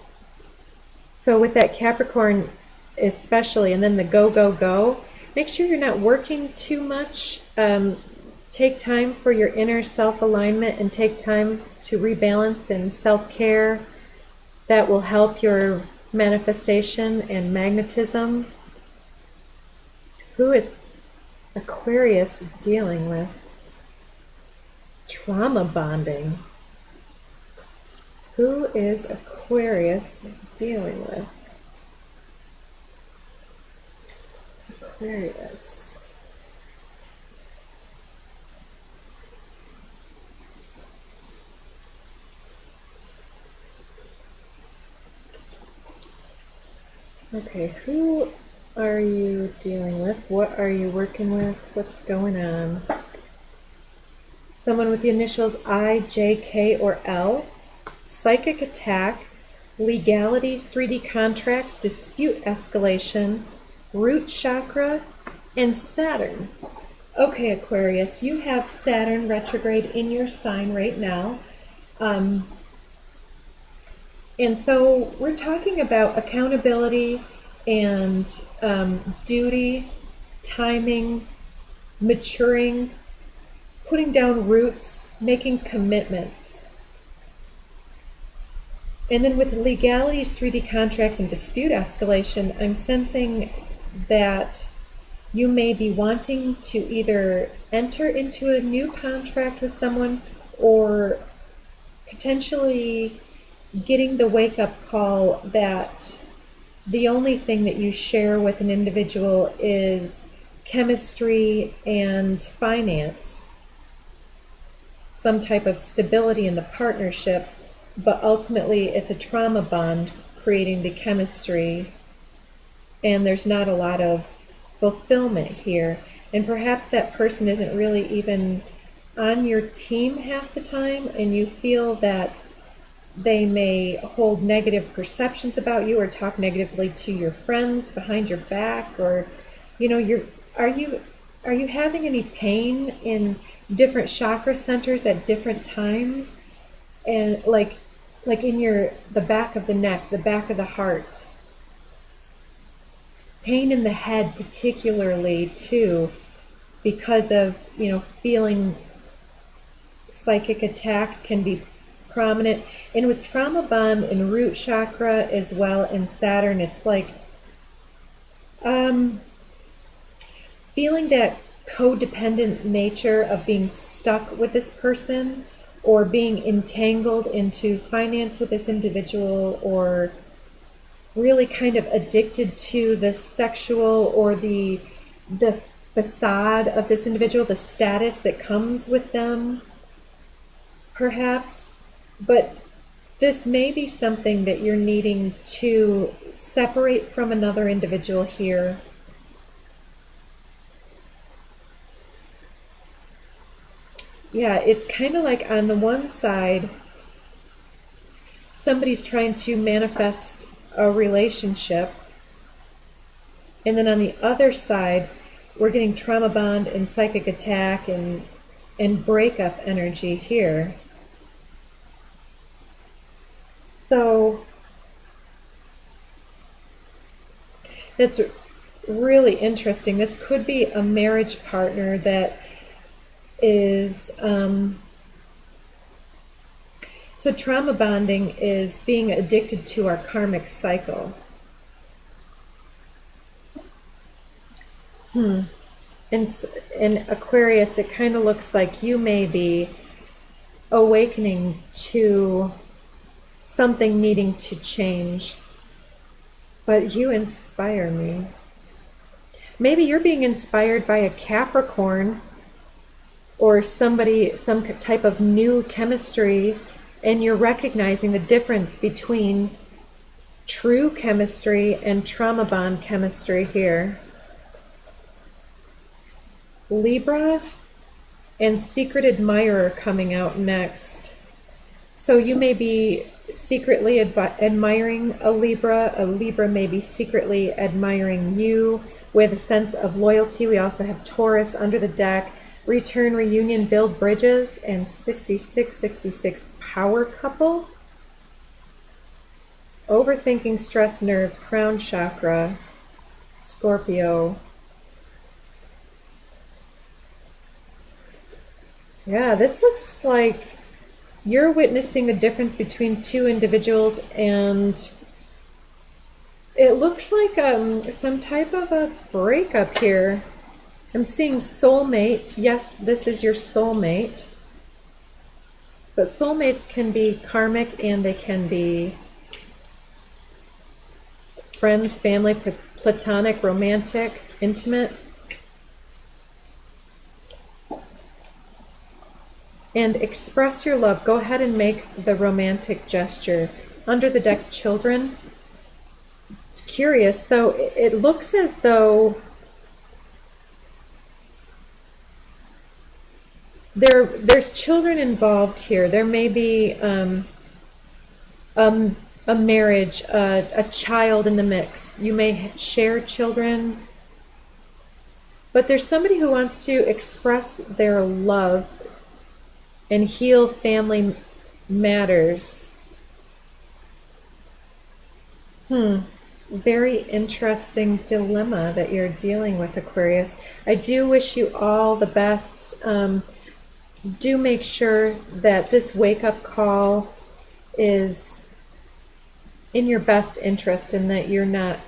So with that Capricorn especially, and then the go, go, go, make sure you're not working too much. Take time for your inner self-alignment and take time to rebalance and self-care. That will help your manifestation and magnetism. Who is Aquarius dealing with? Trauma bonding. Who is Aquarius dealing with? Aquarius. Okay, who are you dealing with? What are you working with? What's going on? Someone with the initials I, J, K, or L. Psychic attack, legalities, 3D contracts, dispute escalation, root chakra, and Saturn. Okay, Aquarius, you have Saturn retrograde in your sign right now. And so we're talking about accountability and duty, timing, maturing, putting down roots, making commitments. And then with legalities, 3D contracts, and dispute escalation, I'm sensing that you may be wanting to either enter into a new contract with someone or potentially getting the wake-up call that the only thing that you share with an individual is chemistry and finance, some type of stability in the partnership, but ultimately it's a trauma bond creating the chemistry, and there's not a lot of fulfillment here. And perhaps that person isn't really even on your team half the time, and you feel that they may hold negative perceptions about you or talk negatively to your friends behind your back, or are you having any pain in different chakra centers at different times, and like in the back of the neck, the back of the heart, pain in the head particularly too, because of feeling psychic attack can be prominent. And with trauma bond and root chakra as well in Saturn, it's like feeling that codependent nature of being stuck with this person or being entangled into finance with this individual, or really kind of addicted to the sexual or the facade of this individual, the status that comes with them perhaps. But this may be something that you're needing to separate from another individual here. Yeah, it's kind of like on the one side, somebody's trying to manifest a relationship, and then on the other side, we're getting trauma bond and psychic attack and breakup energy here. So that's really interesting. This could be a marriage partner that is so trauma bonding is being addicted to our karmic cycle. And Aquarius, it kind of looks like you may be awakening to something needing to change, but you inspire me. Maybe you're being inspired by a Capricorn or somebody, some type of new chemistry, And you're recognizing the difference between true chemistry and trauma bond chemistry here. Libra and secret admirer coming out next. So you may be secretly admiring a Libra may be secretly admiring you with a sense of loyalty. We also have Taurus under the deck, return, reunion, build bridges, and 6666 power couple. Overthinking, stress, nerves, crown chakra, Scorpio. Yeah, this looks like you're witnessing the difference between two individuals, and it looks like some type of a breakup here. I'm seeing soulmate. Yes, this is your soulmate. But soulmates can be karmic and they can be friends, family, platonic, romantic, intimate. And express your love. Go ahead and make the romantic gesture. Under the deck, children. It's curious. So it looks as though there's children involved here. There may be a marriage, a child in the mix. You may share children. But there's somebody who wants to express their love and heal family matters. Very interesting dilemma that you're dealing with, Aquarius. I do wish you all the best. Do make sure that this wake-up call is in your best interest and that you're not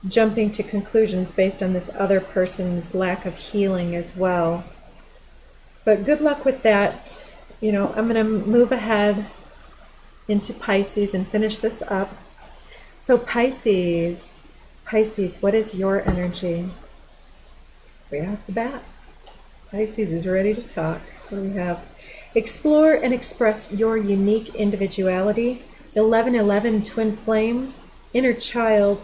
jumping to conclusions based on this other person's lack of healing as well. But good luck with that. You know, I'm going to move ahead into Pisces and finish this up. So Pisces, what is your energy? Right off the bat, Pisces is ready to talk. What do we have? Explore and express your unique individuality. 1111 twin flame, inner child,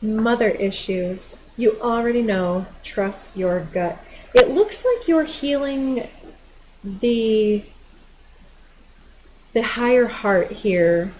mother issues. You already know, trust your gut. It looks like you're healing the higher heart here.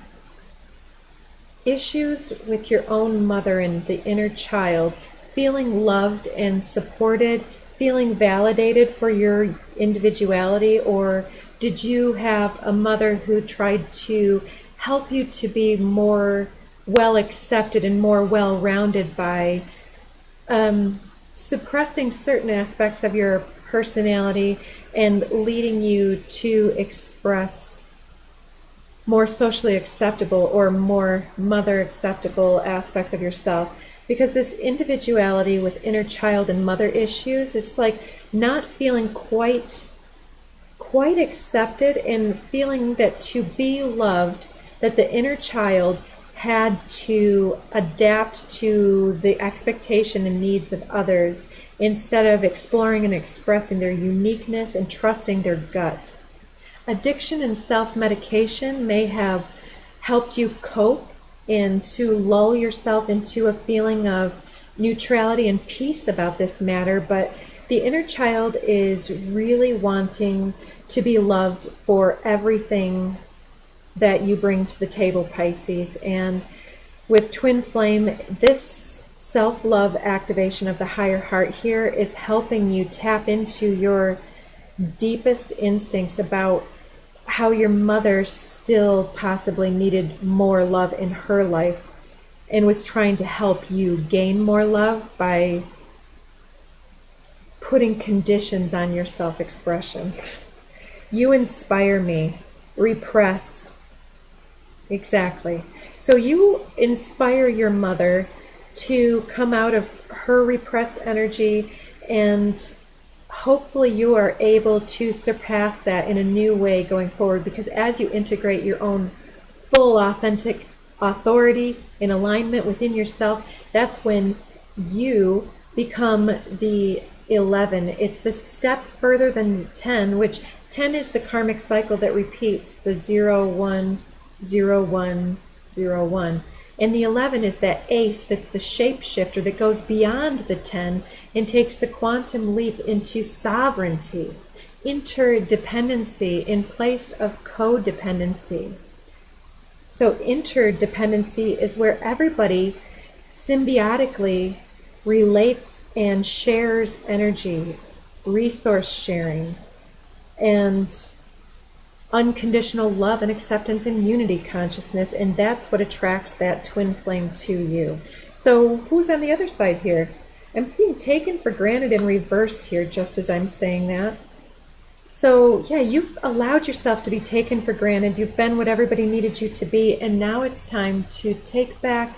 Issues with your own mother and the inner child. Feeling loved and supported. Feeling validated for your individuality. Or did you have a mother who tried to help you to be more well accepted and more well-rounded by suppressing certain aspects of your personality and leading you to express more socially acceptable or more mother acceptable aspects of yourself? Because this individuality with inner child and mother issues, it's like not feeling quite accepted and feeling that to be loved, that the inner child had to adapt to the expectation and needs of others instead of exploring and expressing their uniqueness and trusting their gut. Addiction and self-medication may have helped you cope and to lull yourself into a feeling of neutrality and peace about this matter, but the inner child is really wanting to be loved for everything that you bring to the table, Pisces. And with twin flame, this self-love activation of the higher heart here is helping you tap into your deepest instincts about how your mother still possibly needed more love in her life and was trying to help you gain more love by putting conditions on your self-expression. You inspire me. Repressed. Exactly. So you inspire your mother to come out of her repressed energy, and hopefully you are able to surpass that in a new way going forward, because as you integrate your own full authentic authority in alignment within yourself, that's when you become the 11. It's the step further than 10, which 10 is the karmic cycle that repeats, the 0, 1, 0, 1, 0, 1. And the 11 is that ace that's the shapeshifter that goes beyond the 10 and takes the quantum leap into sovereignty, interdependency in place of codependency. So interdependency is where everybody symbiotically relates and shares energy, resource sharing, and unconditional love and acceptance and unity consciousness, and that's what attracts that twin flame to you. So who's on the other side here? I'm seeing taken for granted in reverse here, just as I'm saying that. So yeah, you've allowed yourself to be taken for granted. You've been what everybody needed you to be, and now it's time to take back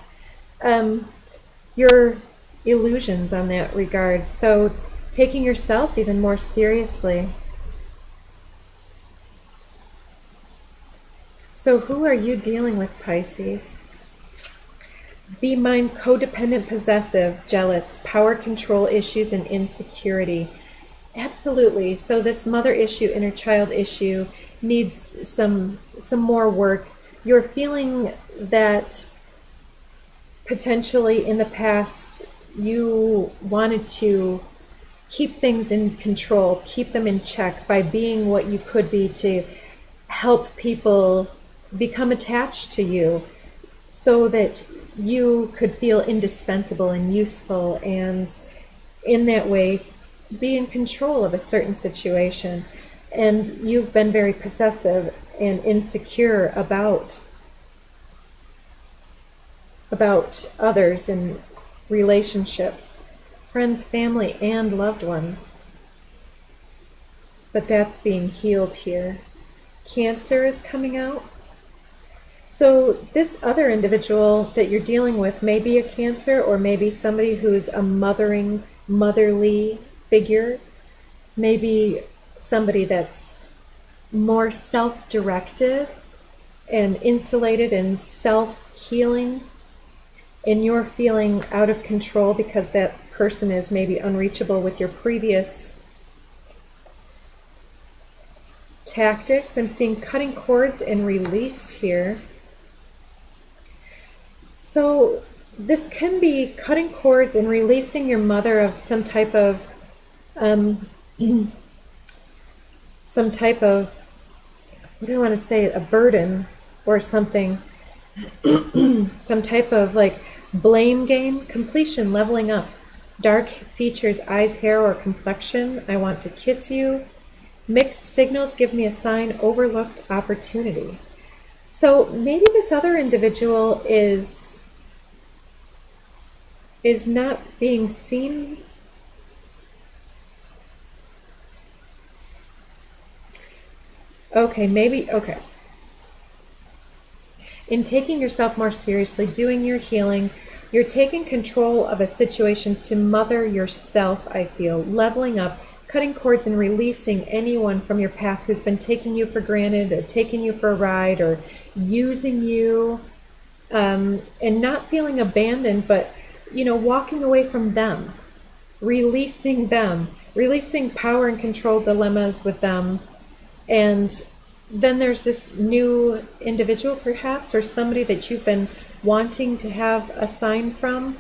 your illusions on that regard. So taking yourself even more seriously. So who are you dealing with, Pisces? Be mind, codependent, possessive, jealous, power control issues, and insecurity. Absolutely. So this mother issue, inner child issue needs some more work. You're feeling that potentially in the past you wanted to keep things in control, keep them in check by being what you could be to help people become attached to you so that you could feel indispensable and useful, and in that way be in control of a certain situation. And you've been very possessive and insecure about others and relationships, friends, family, and loved ones. But that's being healed here. Cancer is coming out. So this other individual that you're dealing with may be a Cancer, or maybe somebody who's a motherly figure, maybe somebody that's more self-directed and insulated and self-healing, and you're feeling out of control because that person is maybe unreachable with your previous tactics. I'm seeing cutting cords and release here. So this can be cutting cords and releasing your mother of some type of what do I want to say, a burden or something, some type of like blame game, completion, leveling up, dark features, eyes, hair, or complexion. I want to kiss you. Mixed signals, give me a sign, overlooked opportunity. So maybe this other individual is not being seen. Okay. In taking yourself more seriously, doing your healing, you're taking control of a situation to mother yourself, I feel, leveling up, cutting cords and releasing anyone from your path who's been taking you for granted or taking you for a ride or using you, and not feeling abandoned, but walking away from them, releasing power and control dilemmas with them. And then there's this new individual perhaps, or somebody that you've been wanting to have a sign from,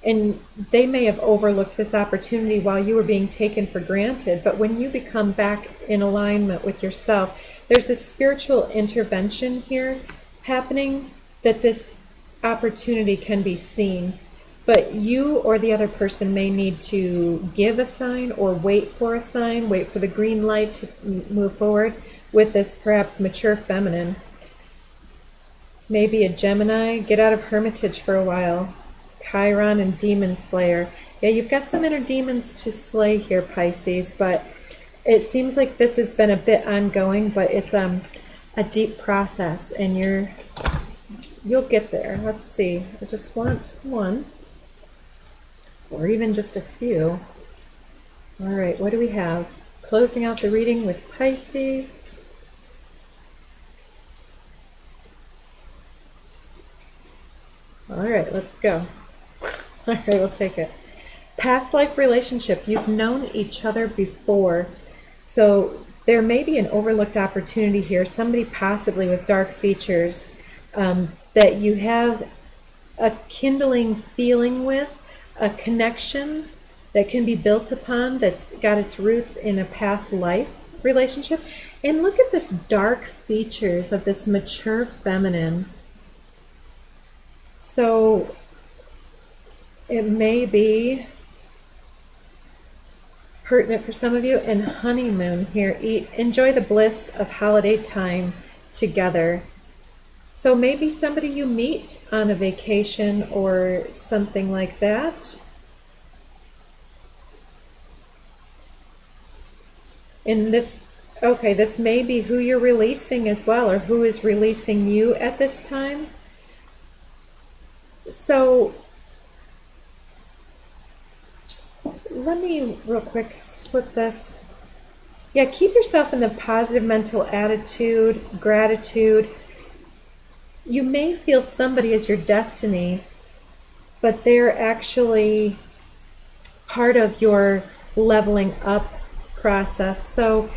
and they may have overlooked this opportunity while you were being taken for granted. But when you become back in alignment with yourself, there's this spiritual intervention here happening, that this opportunity can be seen. But you or the other person may need to give a sign or wait for a sign, wait for the green light to move forward with this perhaps mature feminine. Maybe a Gemini, get out of hermitage for a while. Chiron and Demon Slayer. Yeah, you've got some inner demons to slay here, Pisces, but it seems like this has been a bit ongoing, but it's a deep process, and you'll get there. Let's see. I just want one, or even just a few. All right, what do we have? Closing out the reading with Pisces. All right, let's go. All right, we'll take it. Past life relationship. You've known each other before. So there may be an overlooked opportunity here, somebody possibly with dark features that you have a kindling feeling with, a connection that can be built upon, that's got its roots in a past life relationship. And look at this dark features of this mature feminine. So it may be pertinent for some of you. And honeymoon here, enjoy the bliss of holiday time together. So maybe somebody you meet on a vacation or something like that. And this, okay, this may be who you're releasing as well, or who is releasing you at this time. So just let me real quick split this. Yeah, keep yourself in the positive mental attitude, gratitude. You may feel somebody is your destiny, but they're actually part of your leveling up process. So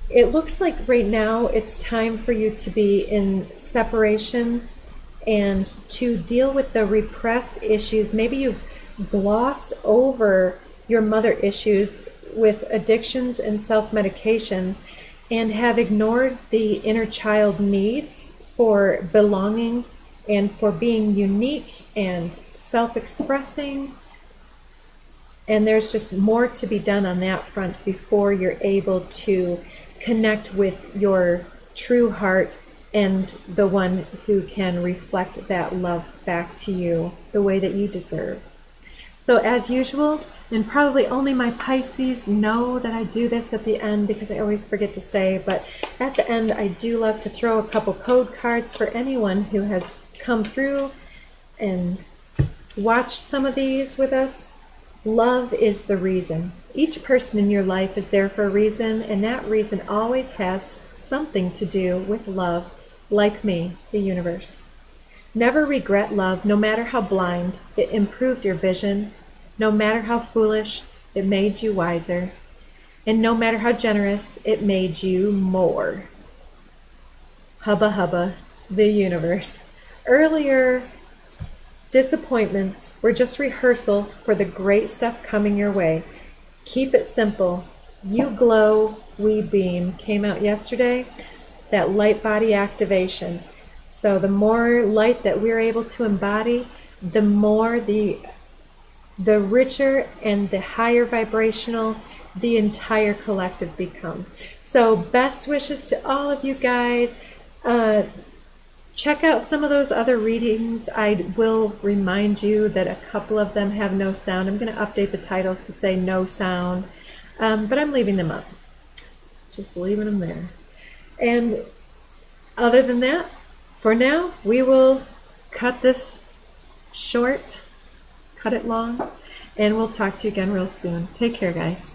it looks like right now it's time for you to be in separation and to deal with the repressed issues. Maybe you've glossed over your mother issues with addictions and self-medication and have ignored the inner child needs for belonging and for being unique and self-expressing. And there's just more to be done on that front before you're able to connect with your true heart and the one who can reflect that love back to you the way that you deserve. So as usual, and probably only my Pisces know that I do this at the end because I always forget to say, but at the end I do love to throw a couple code cards for anyone who has come through and watched some of these with us. Love is the reason. Each person in your life is there for a reason, and that reason always has something to do with love, like me, the universe. Never regret love, no matter how blind, it improved your vision. No matter how foolish, it made you wiser. And no matter how generous, it made you more. Hubba hubba, the universe. Earlier disappointments were just rehearsal for the great stuff coming your way. Keep it simple. You glow, we beam. Came out yesterday. That light body activation. So the more light that we're able to embody, the more the richer and the higher vibrational the entire collective becomes. So best wishes to all of you guys. Check out some of those other readings. I will remind you that a couple of them have no sound. I'm going to update the titles to say no sound, but I'm leaving them up. Just leaving them there. And other than that, for now, we will cut this short, cut it long, and we'll talk to you again real soon. Take care, guys.